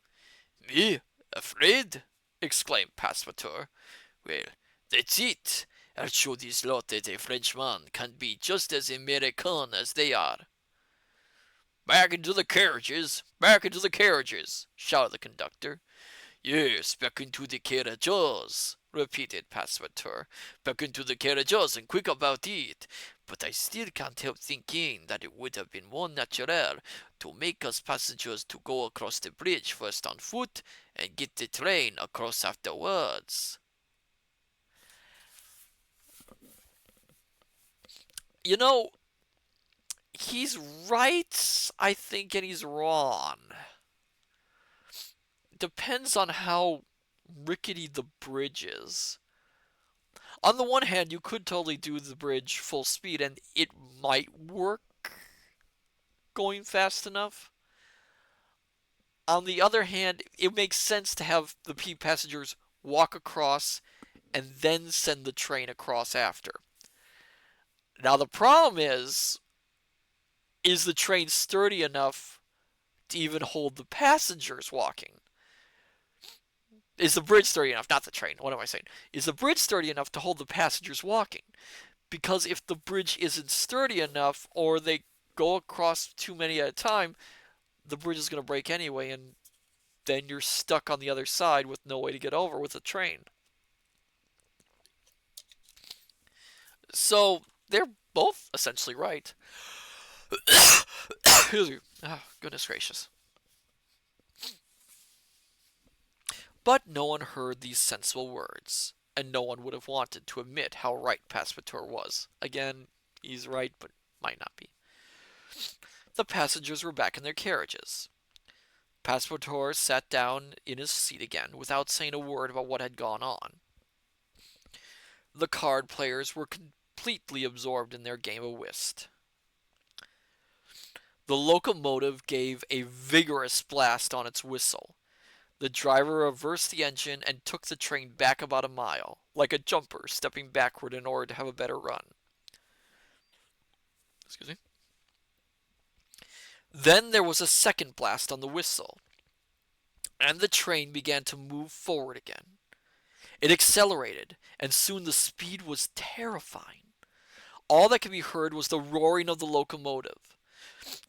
Me? Afraid? Exclaimed Passepartout. Well, that's it. I'll show this lot that a Frenchman can be just as American as they are. Back into the carriages! Back into the carriages! Shouted the conductor. Yes, back into the carriages, repeated Passepartout. Back into the carriages and quick about it. But I still can't help thinking that it would have been more natural to make us passengers to go across the bridge first on foot and get the train across afterwards. You know, he's right, I think, and he's wrong. Depends on how rickety the bridge is. On the one hand, you could totally do the bridge full speed and it might work going fast enough. On the other hand, it makes sense to have the passengers walk across and then send the train across after. Now the problem is the train sturdy enough to even hold the passengers walking? Is the bridge sturdy enough? Not the train. What am I saying? Is the bridge sturdy enough to hold the passengers walking? Because if the bridge isn't sturdy enough, or they go across too many at a time, the bridge is going to break anyway, and then you're stuck on the other side with no way to get over with a train. So they're both essentially right. Excuse me. Oh, goodness gracious. But no one heard these sensible words, and no one would have wanted to admit how right Passepartout was. Again, he's right, but might not be. The passengers were back in their carriages. Passepartout sat down in his seat again without saying a word about what had gone on. The card players were completely absorbed in their game of whist. The locomotive gave a vigorous blast on its whistle. The driver reversed the engine and took the train back about a mile, like a jumper stepping backward in order to have a better run. Excuse me. Then there was a second blast on the whistle, and the train began to move forward again. It accelerated, and soon the speed was terrifying. All that could be heard was the roaring of the locomotive.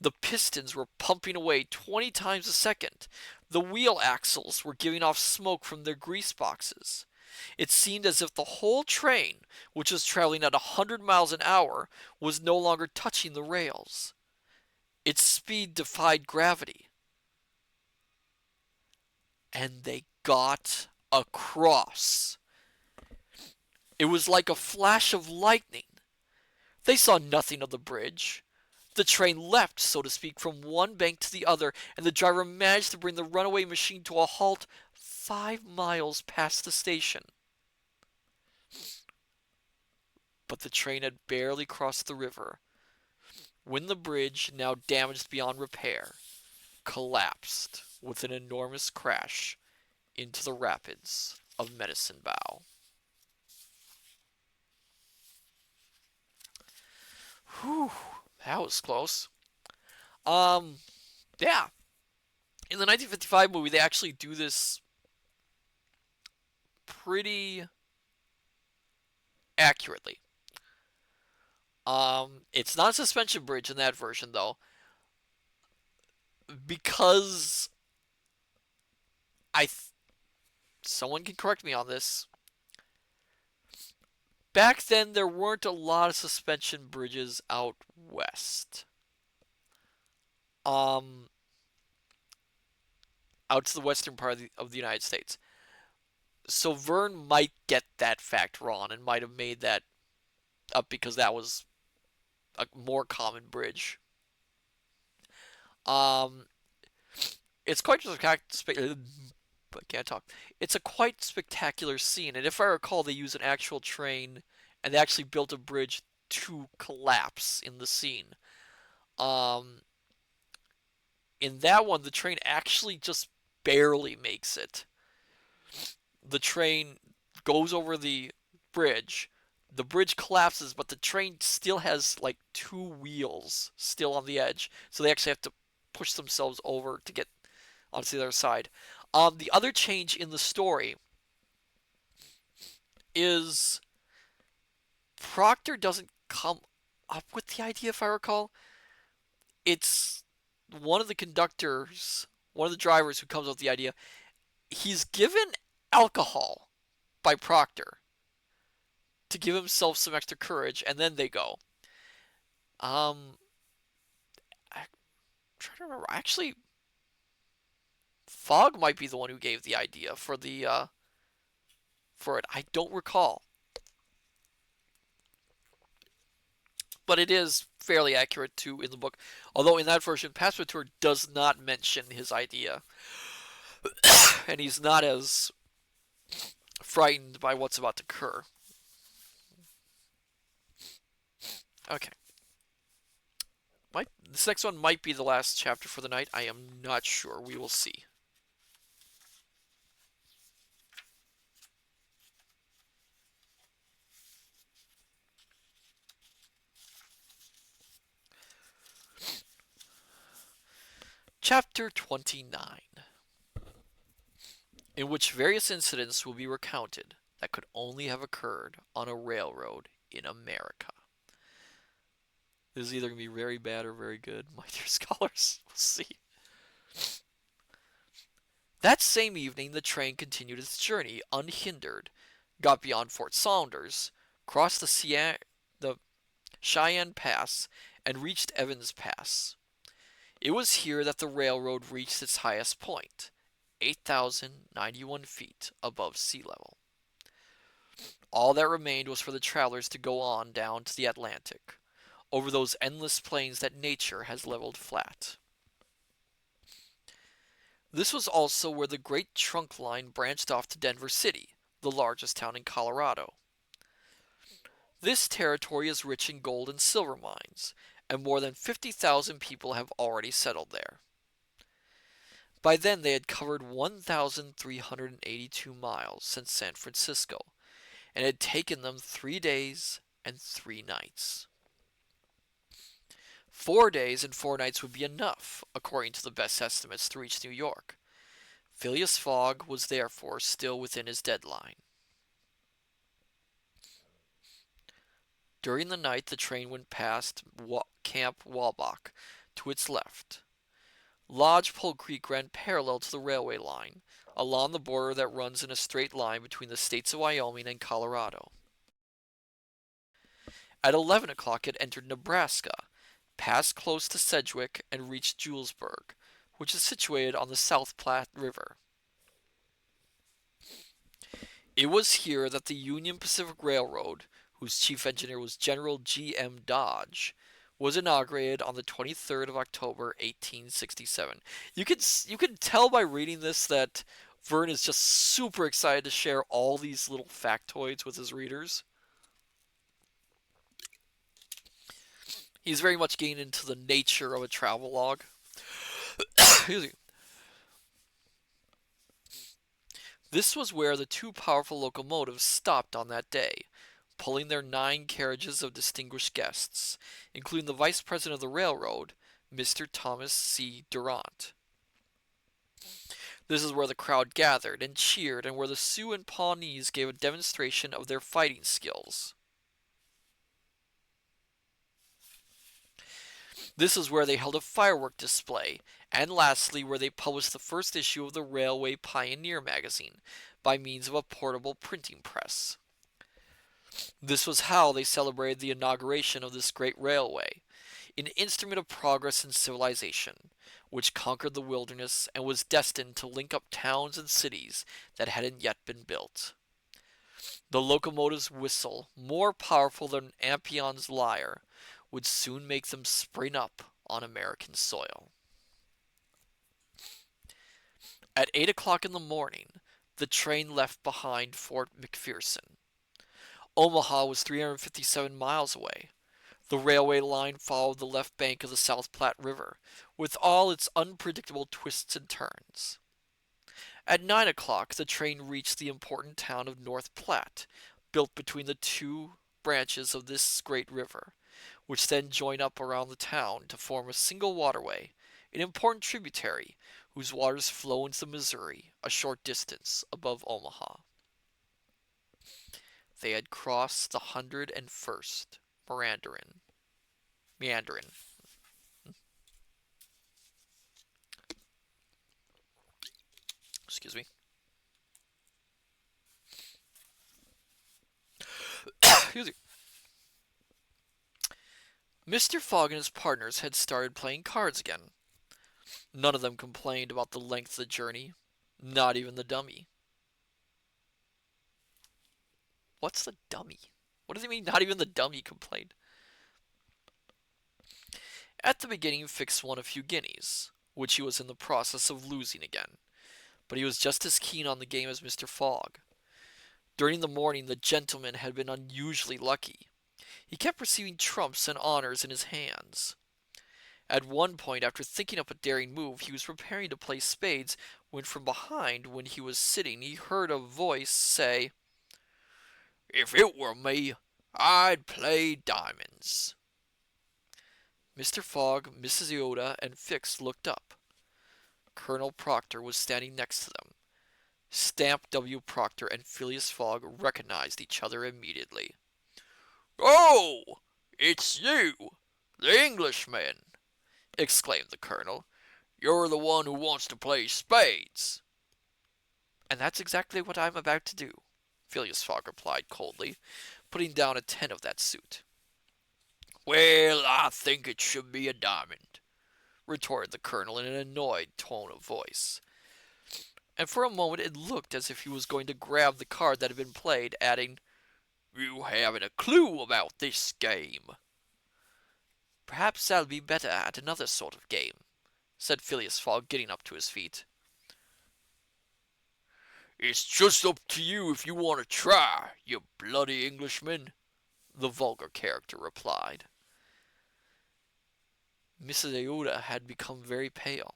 The pistons were pumping away 20 times a second. The wheel axles were giving off smoke from their grease boxes. It seemed as if the whole train, which was traveling at 100 miles an hour, was no longer touching the rails. Its speed defied gravity. And they got across. It was like a flash of lightning. They saw nothing of the bridge. The train leapt, so to speak, from one bank to the other, and the driver managed to bring the runaway machine to a halt 5 miles past the station. But the train had barely crossed the river when the bridge, now damaged beyond repair, collapsed with an enormous crash into the rapids of Medicine Bow. Whew, that was close. Yeah. In the 1955 movie, they actually do this pretty accurately. It's not a suspension bridge in that version, though, because I someone can correct me on this. Back then, there weren't a lot of suspension bridges out west. Um, Out to the western part of the United States. So Verne might get that fact wrong and might have made that up because that was a more common bridge. Um, it's quite spectacular. I can't talk. It's a quite spectacular scene, and if I recall, they use an actual train, and they actually built a bridge to collapse in the scene. Um, in that one, the train actually just barely makes it. The train goes over the bridge. The bridge collapses, but the train still has like two wheels still on the edge, so they actually have to push themselves over to get onto the other side. The other change in the story is Proctor doesn't come up with the idea, if I recall. It's one of the conductors, one of the drivers who comes up with the idea. He's given alcohol by Proctor to give himself some extra courage, and then they go. I'm trying to remember. Actually, Fogg might be the one who gave the idea for it. I don't recall, but it is fairly accurate too in the book. Although in that version, Passepartout does not mention his idea, and he's not as frightened by what's about to occur. Okay. This next one might be the last chapter for the night. I am not sure. We will see. Chapter 29, in which various incidents will be recounted that could only have occurred on a railroad in America. This is either going to be very bad or very good, my dear scholars. We'll see. That same evening, the train continued its journey unhindered, got beyond Fort Saunders, crossed the Cheyenne Pass, and reached Evans Pass. It was here that the railroad reached its highest point, 8,091 feet above sea level. All that remained was for the travelers to go on down to the Atlantic, over those endless plains that nature has leveled flat. This was also where the Great Trunk Line branched off to Denver City, the largest town in Colorado. This territory is rich in gold and silver mines, and more than 50,000 people have already settled there. By then they had covered 1,382 miles since San Francisco, and it had taken them 3 days and 3 nights. 4 days and 4 nights would be enough, according to the best estimates, to reach New York. Phileas Fogg was therefore still within his deadline. During the night, the train went past Camp Walbach to its left. Lodgepole Creek ran parallel to the railway line, along the border that runs in a straight line between the states of Wyoming and Colorado. At 11 o'clock it entered Nebraska, passed close to Sedgwick, and reached Julesburg, which is situated on the South Platte River. It was here that the Union Pacific Railroad, whose chief engineer was General G.M. Dodge, was inaugurated on the 23rd of October, 1867. You can tell by reading this that Verne is just super excited to share all these little factoids with his readers. He's very much getting into the nature of a travelogue. Excuse me. This was where the two powerful locomotives stopped on that day, pulling their 9 carriages of distinguished guests, including the vice president of the railroad, Mr. Thomas C. Durant. This is where the crowd gathered and cheered, and where the Sioux and Pawnees gave a demonstration of their fighting skills. This is where they held a firework display and lastly, where they published the first issue of the Railway Pioneer magazine by means of a portable printing press. This was how they celebrated the inauguration of this great railway, an instrument of progress and civilization, which conquered the wilderness and was destined to link up towns and cities that hadn't yet been built. The locomotive's whistle, more powerful than Ampion's lyre, would soon make them spring up on American soil. At 8 o'clock in the morning, the train left behind Fort McPherson. Omaha was 357 miles away. The railway line followed the left bank of the South Platte River, with all its unpredictable twists and turns. At 9 o'clock, the train reached the important town of North Platte, built between the two branches of this great river, which then join up around the town to form a single waterway, an important tributary whose waters flow into the Missouri a short distance above Omaha. They had crossed the 101st Meandering. Excuse me. Excuse me. Mr. Fogg and his partners had started playing cards again. None of them complained about the length of the journey, not even the dummy. What's the dummy? What does he mean, not even the dummy complained? At the beginning, Fix won a few guineas, which he was in the process of losing again, but he was just as keen on the game as Mr. Fogg. During the morning, the gentleman had been unusually lucky. He kept receiving trumps and honors in his hands. At one point, after thinking up a daring move, he was preparing to play spades when from behind, when he was sitting, he heard a voice say, "If it were me, I'd play diamonds." Mr. Fogg, Mrs. Iota, and Fix looked up. Colonel Proctor was standing next to them. Stamp W. Proctor and Phileas Fogg recognized each other immediately. "Oh, it's you, the Englishman!" exclaimed the colonel. "You're the one who wants to play spades." "And that's exactly what I'm about to do," Phileas Fogg replied coldly, putting down a 10 of that suit. "Well, I think it should be a diamond," retorted the colonel in an annoyed tone of voice. And for a moment it looked as if he was going to grab the card that had been played, adding, "You haven't a clue about this game." "Perhaps I'll be better at another sort of game," said Phileas Fogg, getting up to his feet. "It's just up to you if you want to try, you bloody Englishman," the vulgar character replied. Mrs. Iota had become very pale.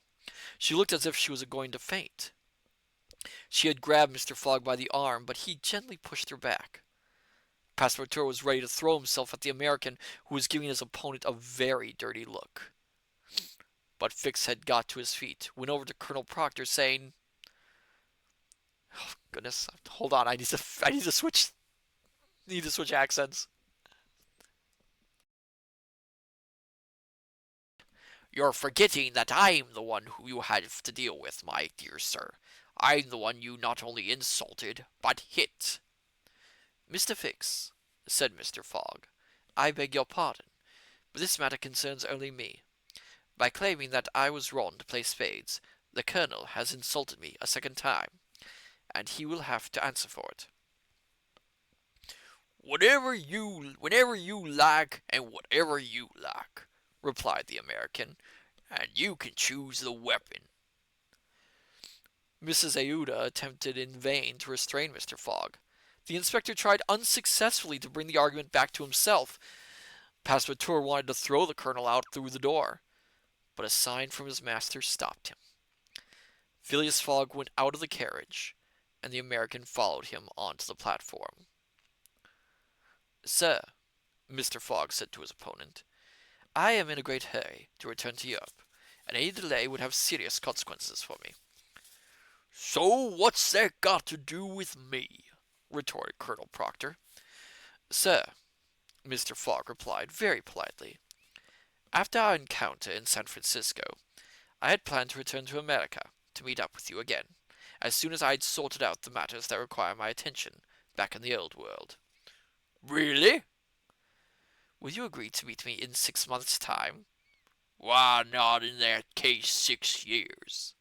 She looked as if she was going to faint. She had grabbed Mr. Fogg by the arm, but he gently pushed her back. Passepartout was ready to throw himself at the American, who was giving his opponent a very dirty look. But Fix had got to his feet, went over to Colonel Proctor, saying, "Oh, goodness, hold on, I need to switch accents. You're forgetting that I'm the one who you have to deal with, my dear sir. I'm the one you not only insulted, but hit." "Mr. Fix," said Mr. Fogg, "I beg your pardon, but this matter concerns only me. By claiming that I was wrong to play spades, the colonel has insulted me a second time, and he will have to answer for it." Whenever you like, and whatever you like," replied the American, "and you can choose the weapon." Mrs. Iota attempted in vain to restrain Mr. Fogg. The inspector tried unsuccessfully to bring the argument back to himself. Passepartout wanted to throw the colonel out through the door, but a sign from his master stopped him. Phileas Fogg went out of the carriage, and the American followed him onto the platform. "Sir," Mr. Fogg said to his opponent, "I am in a great hurry to return to Europe, and any delay would have serious consequences for me." "So what's that got to do with me?" retorted Colonel Proctor. "Sir," Mr. Fogg replied very politely, "after our encounter in San Francisco, I had planned to return to America to meet up with you again, as soon as I had sorted out the matters that require my attention back in the old world.
Really?
Will you agree to meet me in 6 months' time?
Why not in that case 6 years?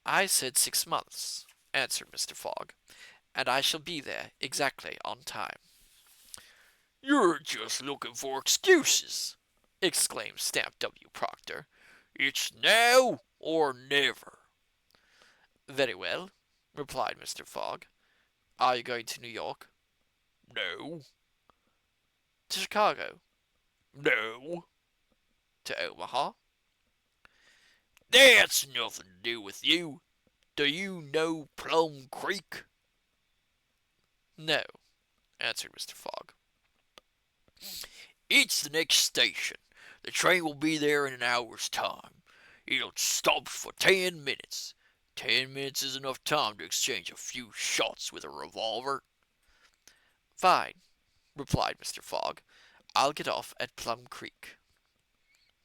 I said 6 months, answered Mr. Fogg, and I shall be there exactly on time.
You're just looking for excuses,
Exclaimed Stamp W. Proctor.
It's now or never.
Very well, replied Mr. Fogg. Are you going to New York?
No.
To Chicago?
No.
To Omaha?
That's nothing to do with you. Do you know Plum Creek?
No, answered Mr. Fogg.
It's the next station. The train will be there in an hour's time. It'll stop for 10 minutes. 10 minutes is enough time to exchange a few shots with a revolver.
Fine, replied Mr. Fogg. I'll get off at Plum Creek.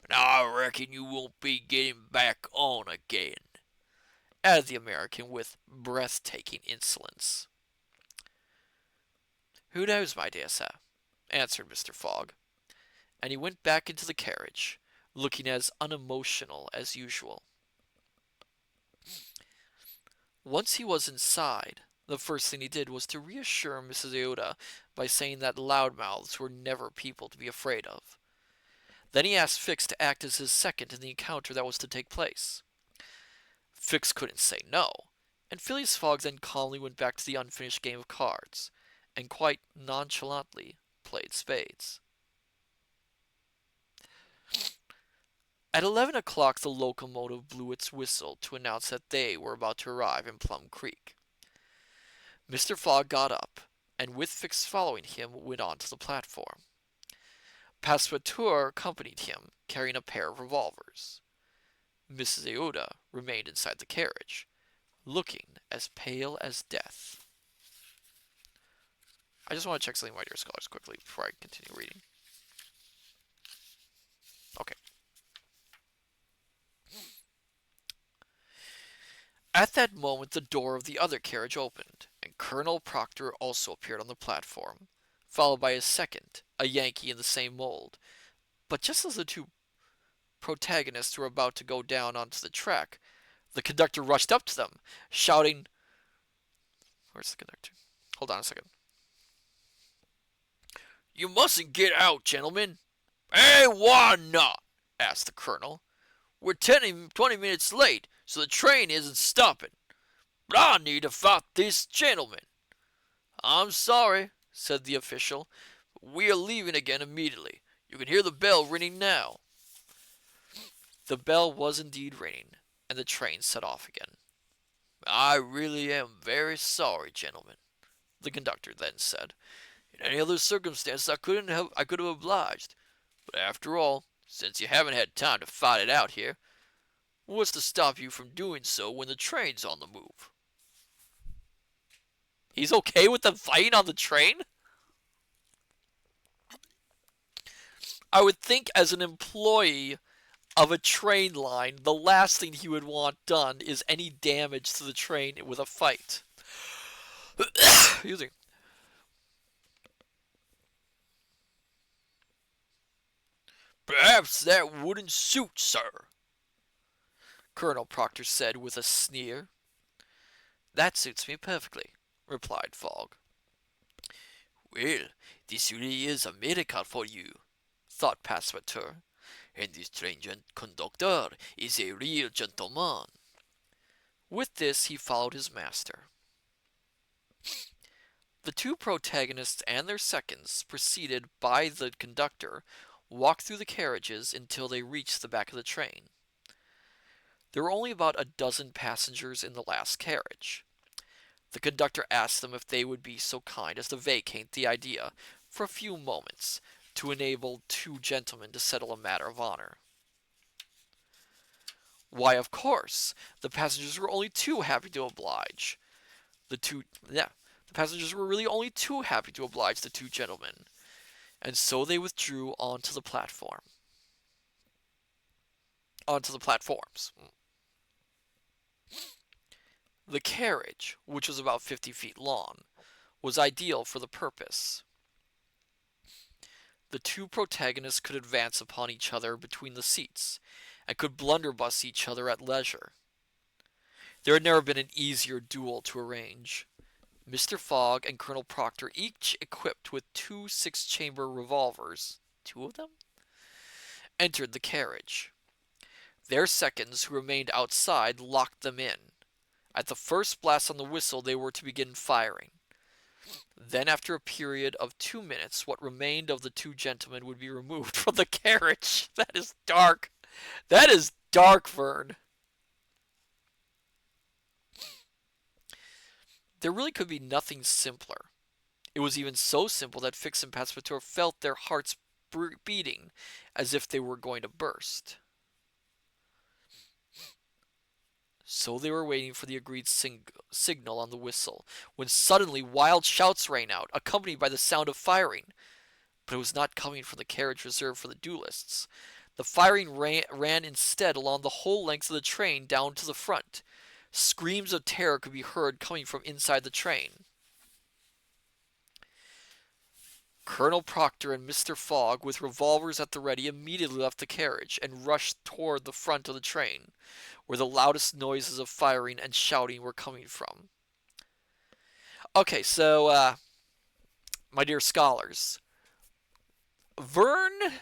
And I reckon you won't be getting back on again,
added the American with breathtaking insolence. Who knows, my dear sir, answered Mr. Fogg, and he went back into the carriage, looking as unemotional as usual. Once he was inside, the first thing he did was to reassure Mrs. Iota by saying that loudmouths were never people to be afraid of. Then he asked Fix to act as his second in the encounter that was to take place. Fix couldn't say no, and Phileas Fogg then calmly went back to the unfinished game of cards, and quite nonchalantly played spades. At 11 o'clock the locomotive blew its whistle to announce that they were about to arrive in Plum Creek. Mr. Fogg got up, and with Fix following him, went on to the platform. Passepartout accompanied him, carrying a pair of revolvers. Mrs. Iota remained inside the carriage, looking as pale as death. I just want to check something, my dear scholars, quickly before I continue reading. Okay. At that moment the door of the other carriage opened, and Colonel Proctor also appeared on the platform, followed by his second, a Yankee in the same mold. But just as the two protagonists were about to go down onto the track, the conductor rushed up to them, shouting... Where's the conductor? Hold on a second.
You mustn't get out, gentlemen. Hey, why not? Asked the colonel. We're 20 minutes late, so the train isn't stopping. But I need to fight this gentleman. I'm sorry, said the official, but we are leaving again immediately. You can hear the bell ringing now.
The bell was indeed ringing, and the train set off again.
I really am very sorry, gentlemen, the conductor then said. In any other circumstances I could have obliged. But after all, since you haven't had time to fight it out here, what's to stop you from doing so when the train's on the move?
He's okay with them fighting on the train? I would think as an employee of a train line, the last thing he would want done is any damage to the train with a fight. Excuse me.
Perhaps that wouldn't suit, sir,
Colonel Proctor said with a sneer. That suits me perfectly, replied Fogg.
Well, this really is America for you, thought Passepartout, and this train conductor is a real gentleman.
With this he followed his master. The two protagonists and their seconds, preceded by the conductor, walked through the carriages until they reached the back of the train. There were only about a dozen passengers in the last carriage. The conductor asked them if they would be so kind as to vacate the idea for a few moments to enable two gentlemen to settle a matter of honor. Why, of course, the passengers were only too happy to oblige. The passengers were really only too happy to oblige the two gentlemen, and so they withdrew onto the platform. onto the platforms. The carriage, which was about 50 feet long, was ideal for the purpose. The two protagonists could advance upon each other between the seats, and could blunderbuss each other at leisure. There had never been an easier duel to arrange. Mr. Fogg and Colonel Proctor, each equipped with two six-chamber revolvers, two of them, entered the carriage. Their seconds, who remained outside, locked them in. At the first blast on the whistle, they were to begin firing. Then, after a period of 2 minutes, what remained of the two gentlemen would be removed from the carriage. That is dark. That is dark, Vern. There really could be nothing simpler. It was even so simple that Fix and Passepartout felt their hearts beating as if they were going to burst. So they were waiting for the agreed signal on the whistle, when suddenly wild shouts rang out, accompanied by the sound of firing. But it was not coming from the carriage reserved for the duelists. The firing ran instead along the whole length of the train down to the front. Screams of terror could be heard coming from inside the train. Colonel Proctor and Mr. Fogg, with revolvers at the ready, immediately left the carriage and rushed toward the front of the train, where the loudest noises of firing and shouting were coming from. Okay, so, my dear scholars, Verne,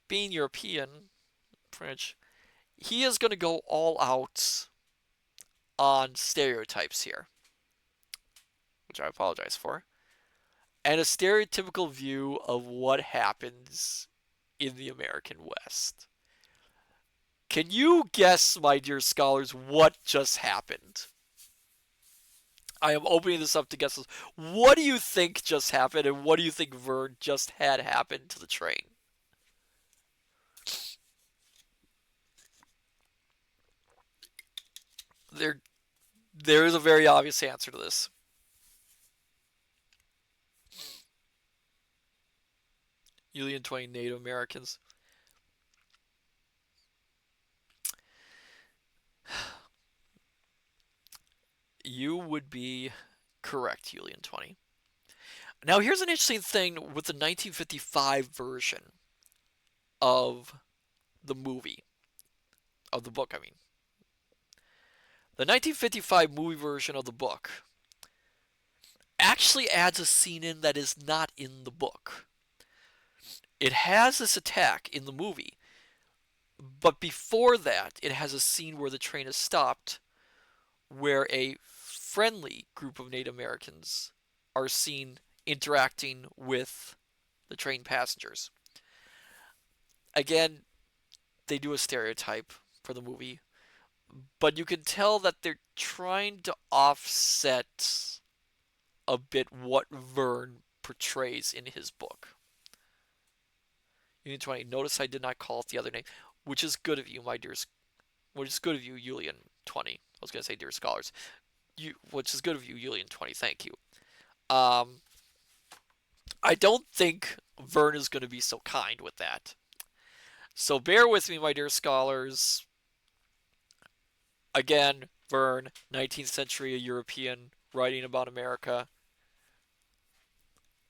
being European, French, he is going to go all out on stereotypes here, which I apologize for, and a stereotypical view of what happens in the American West. Can you guess, my dear scholars, what just happened? I am opening this up to guesses. What do you think just happened, and what do you think Verne just had happen to the train? There is a very obvious answer to this. Julian 20 Native Americans. You would be correct, Julian 20. Now, here's an interesting thing with the 1955 version of the movie, of the book, I mean. The 1955 movie version of the book actually adds a scene in that is not in the book. It has this attack in the movie, but before that, it has a scene where the train is stopped, where a friendly group of Native Americans are seen interacting with the train passengers. Again, they do a stereotype for the movie, but you can tell that they're trying to offset a bit what Verne portrays in his book. Union 20. Notice I did not call it the other name, which is good of you, my dear. Which is good of you, Julian 20. I was going to say dear scholars. Which is good of you, Julian 20. Thank you. I don't think Verne is going to be so kind with that. So bear with me, my dear scholars. Again, Verne, 19th century European, writing about America.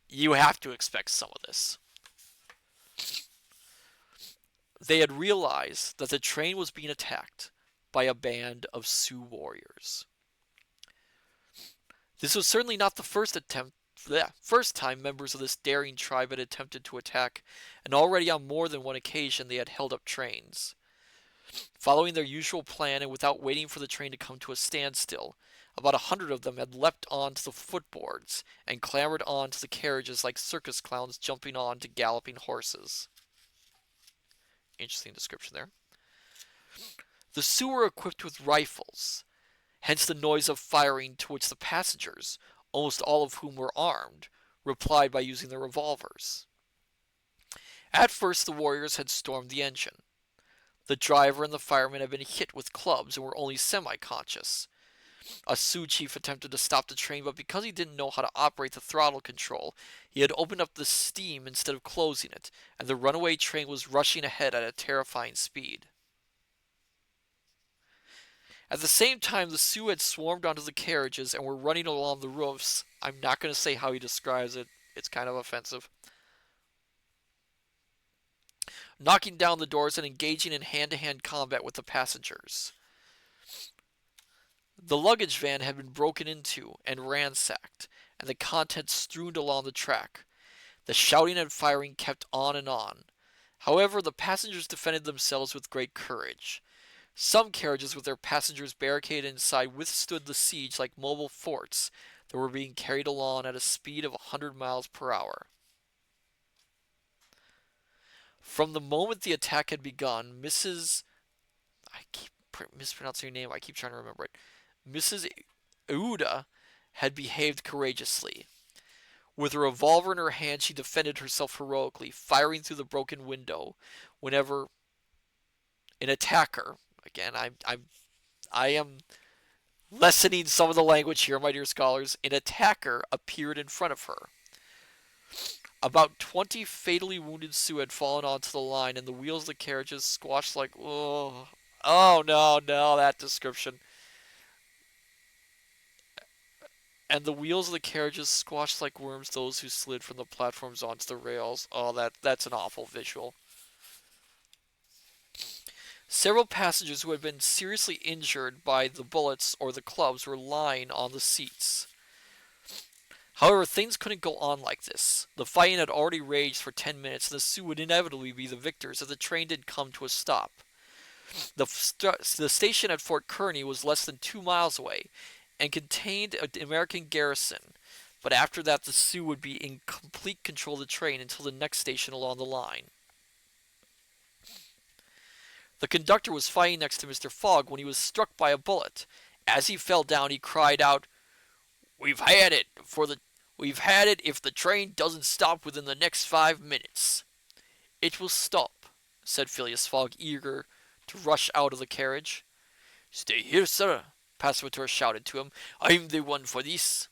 You have to expect some of this. They had realized that the train was being attacked by a band of Sioux warriors. This was certainly not the first time members of this daring tribe had attempted to attack, and already on more than one occasion they had held up trains. Following their usual plan and without waiting for the train to come to a standstill, about 100 of them had leapt onto the footboards and clambered onto the carriages like circus clowns jumping on to galloping horses. Interesting description there. The Sioux were equipped with rifles, hence the noise of firing, to which the passengers, almost all of whom were armed, replied by using their revolvers. At first the warriors had stormed the engine. The driver and the fireman had been hit with clubs and were only semi-conscious. A Sioux chief attempted to stop the train, but because he didn't know how to operate the throttle control, he had opened up the steam instead of closing it, and the runaway train was rushing ahead at a terrifying speed. At the same time, the Sioux had swarmed onto the carriages and were running along the roofs. I'm not going to say how he describes it, it's kind of offensive. Knocking down the doors and engaging in hand to hand combat with the passengers. The luggage van had been broken into and ransacked, and the contents strewn along the track. The shouting and firing kept on and on. However, the passengers defended themselves with great courage. Some carriages with their passengers barricaded inside withstood the siege like mobile forts that were being carried along at a speed of 100 miles per hour. From the moment the attack had begun, Mrs. I keep mispronouncing her name, I keep trying to remember it. Mrs. Uda had behaved courageously. With a revolver in her hand, she defended herself heroically, firing through the broken window whenever an attacker, again, I am lessening some of the language here, my dear scholars, an attacker appeared in front of her. About 20 fatally wounded Sioux had fallen onto the line, and the wheels of the carriages squashed like, oh no, no, that description. And the wheels of the carriages squashed like worms those who slid from the platforms onto the rails. Oh, that's an awful visual. Several passengers who had been seriously injured by the bullets or the clubs were lying on the seats. However, things couldn't go on like this. The fighting had already raged for 10 minutes, and the Sioux would inevitably be the victors if the train did come to a stop. The station at Fort Kearny was less than 2 miles away and contained an American garrison, but after that the Sioux would be in complete control of the train until the next station along the line. The conductor was fighting next to Mr. Fogg when he was struck by a bullet. As he fell down, he cried out, "We've had it We've had it if the train doesn't stop within the next 5 minutes." "It will stop," said Phileas Fogg, eager to rush out of the carriage. "Stay here, sir," Passepartout shouted to him. "I'm the one for this."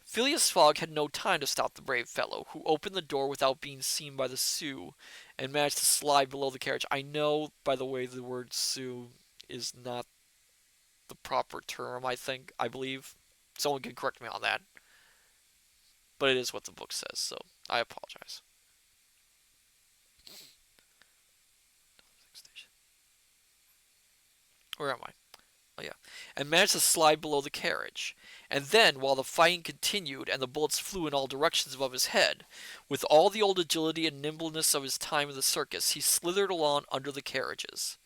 Phileas Fogg had no time to stop the brave fellow, who opened the door without being seen by the Sioux and managed to slide below the carriage. I know, by the way, the word Sioux is not the proper term, I believe. Someone can correct me on that. But it is what the book says, so I apologize. Where am I? Oh, yeah. And managed to slide below the carriage. And then, while the fighting continued and the bullets flew in all directions above his head, with all the old agility and nimbleness of his time in the circus, he slithered along under the carriages.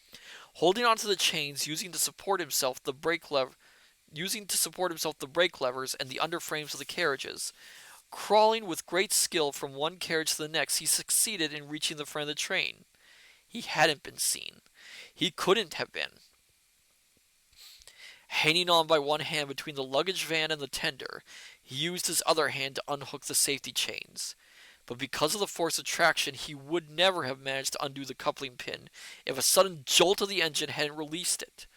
Holding onto the chains, using to support himself the brake levers and the underframes of the carriages, crawling with great skill from one carriage to the next, he succeeded in reaching the front of the train. He hadn't been seen. He couldn't have been. Hanging on by one hand between the luggage van and the tender, he used his other hand to unhook the safety chains. But because of the force of traction, he would never have managed to undo the coupling pin if a sudden jolt of the engine hadn't released it,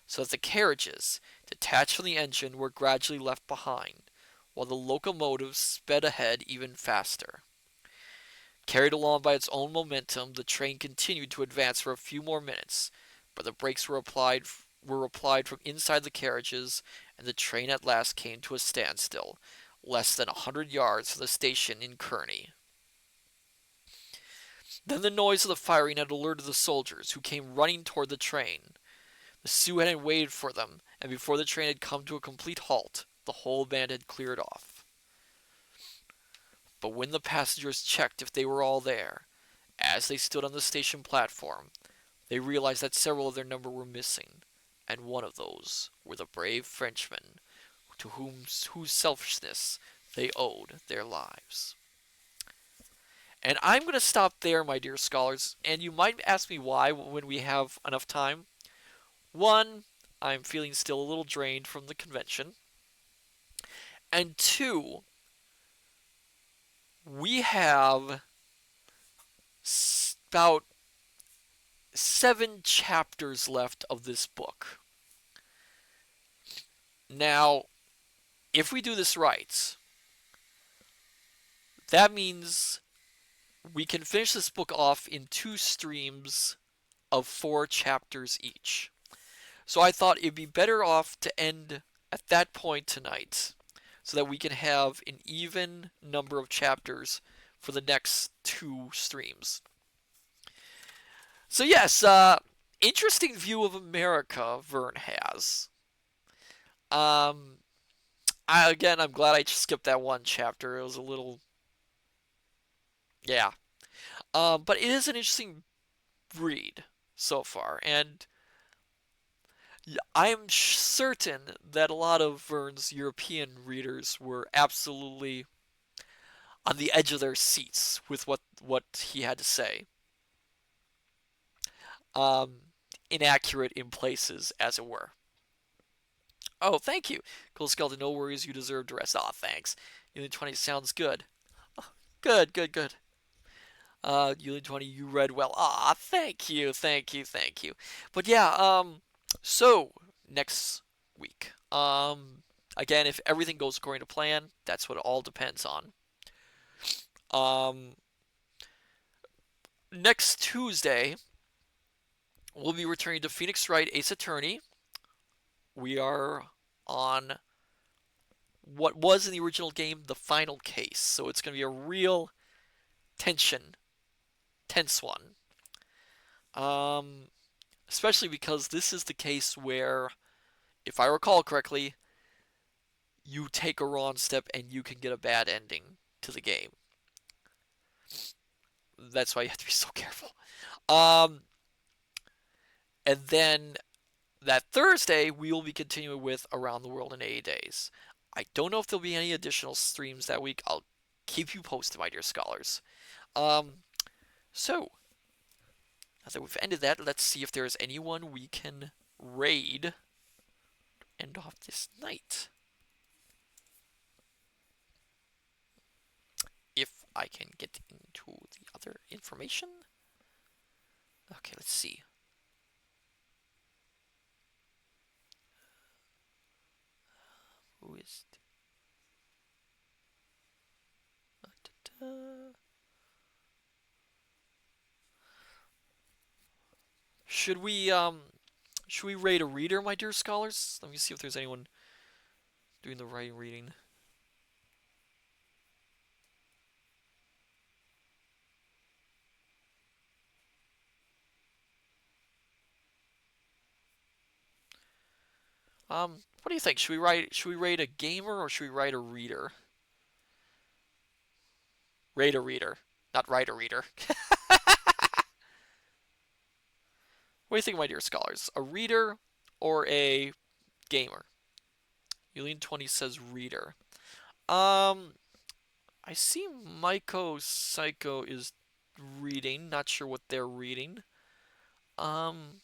so that the carriages, detached from the engine, were gradually left behind, while the locomotive sped ahead even faster. Carried along by its own momentum, the train continued to advance for a few more minutes, but the brakes were applied from inside the carriages, and the train at last came to a standstill, less than 100 yards from the station in Kearny. Then the noise of the firing had alerted the soldiers, who came running toward the train. The Sioux hadn't waited for them, and before the train had come to a complete halt, the whole band had cleared off. But when the passengers checked if they were all there, as they stood on the station platform, they realized that several of their number were missing, and one of those were the brave Frenchmen to whose selfishness they owed their lives. And I'm going to stop there, my dear scholars, and you might ask me why when we have enough time. One, I'm feeling still a little drained from the convention. And two, we have about 7 chapters left of this book. Now, if we do this right, that means we can finish this book off in 2 streams of 4 chapters each. So I thought it'd be better off to end at that point tonight so that we can have an even number of chapters for the next 2 streams. So, yes, interesting view of America Verne has. Um, I'm glad I skipped that one chapter. It was a little, yeah. But it is an interesting read so far, and I'm certain that a lot of Verne's European readers were absolutely on the edge of their seats with what he had to say. Um, Inaccurate in places, as it were. Oh, thank you. Cool Skeleton, no worries, you deserve to rest. Aw, thanks. Unit 20 sounds good. Oh, good, good, good. Unit 20, you read well. Ah, thank you, thank you, thank you. But yeah, so next week. Again, if everything goes according to plan, that's what it all depends on. Um, Next Tuesday, we'll be returning to Phoenix Wright Ace Attorney. We are on what was in the original game the final case, so it's going to be a real tense one. Um, Especially because this is the case where, if I recall correctly, you take a wrong step and you can get a bad ending to the game. That's why you have to be so careful. Um, and then that Thursday, we will be continuing with Around the World in 80 Days. I don't know if there'll be any additional streams that week. I'll keep you posted, my dear scholars. Um, so, now that we've ended that, let's see if there's anyone we can raid end off this night. If I can get into the other information. Okay, let's see. Who is it? Should we raid a reader, my dear scholars? Let me see if there's anyone doing the writing reading. What do you think? Should we raid a gamer or should we raid a reader? Raid a reader, not write a reader. What do you think, my dear scholars? A reader or a gamer? Eileen 20 says reader. I see Maiko Psycho is reading. Not sure what they're reading. Um,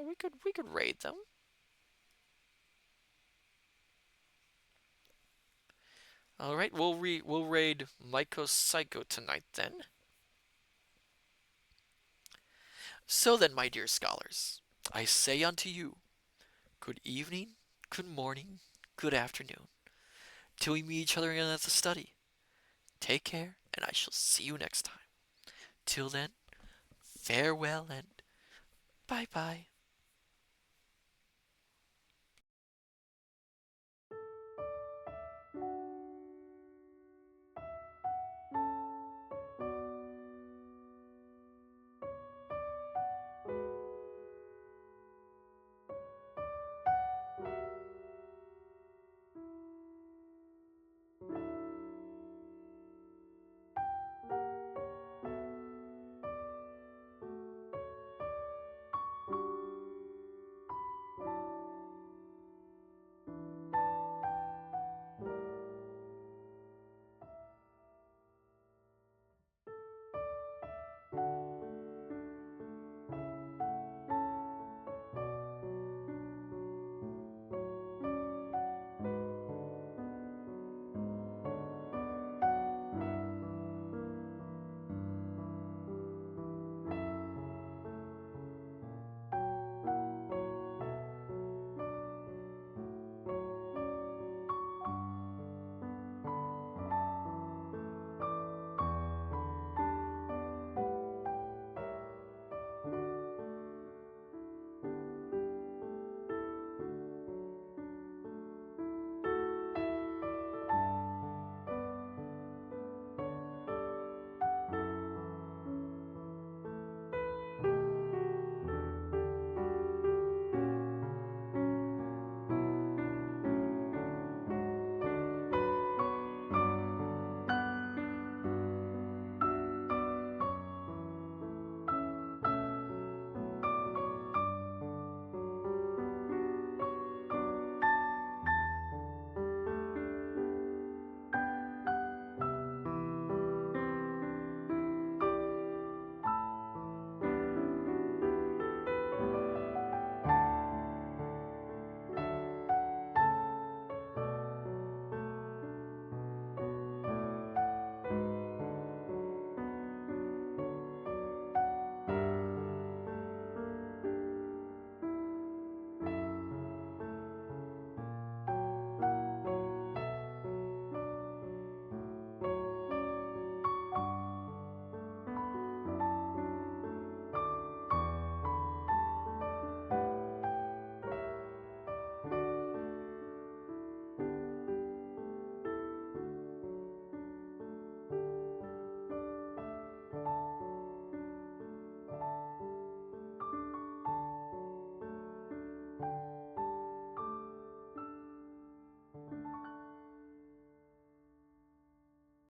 we could raid them. All right, we'll raid Maiko Psycho tonight then. So then, my dear scholars, I say unto you, good evening, good morning, good afternoon, till we meet each other again at the study. Take care, and I shall see you next time. Till then, farewell and bye bye.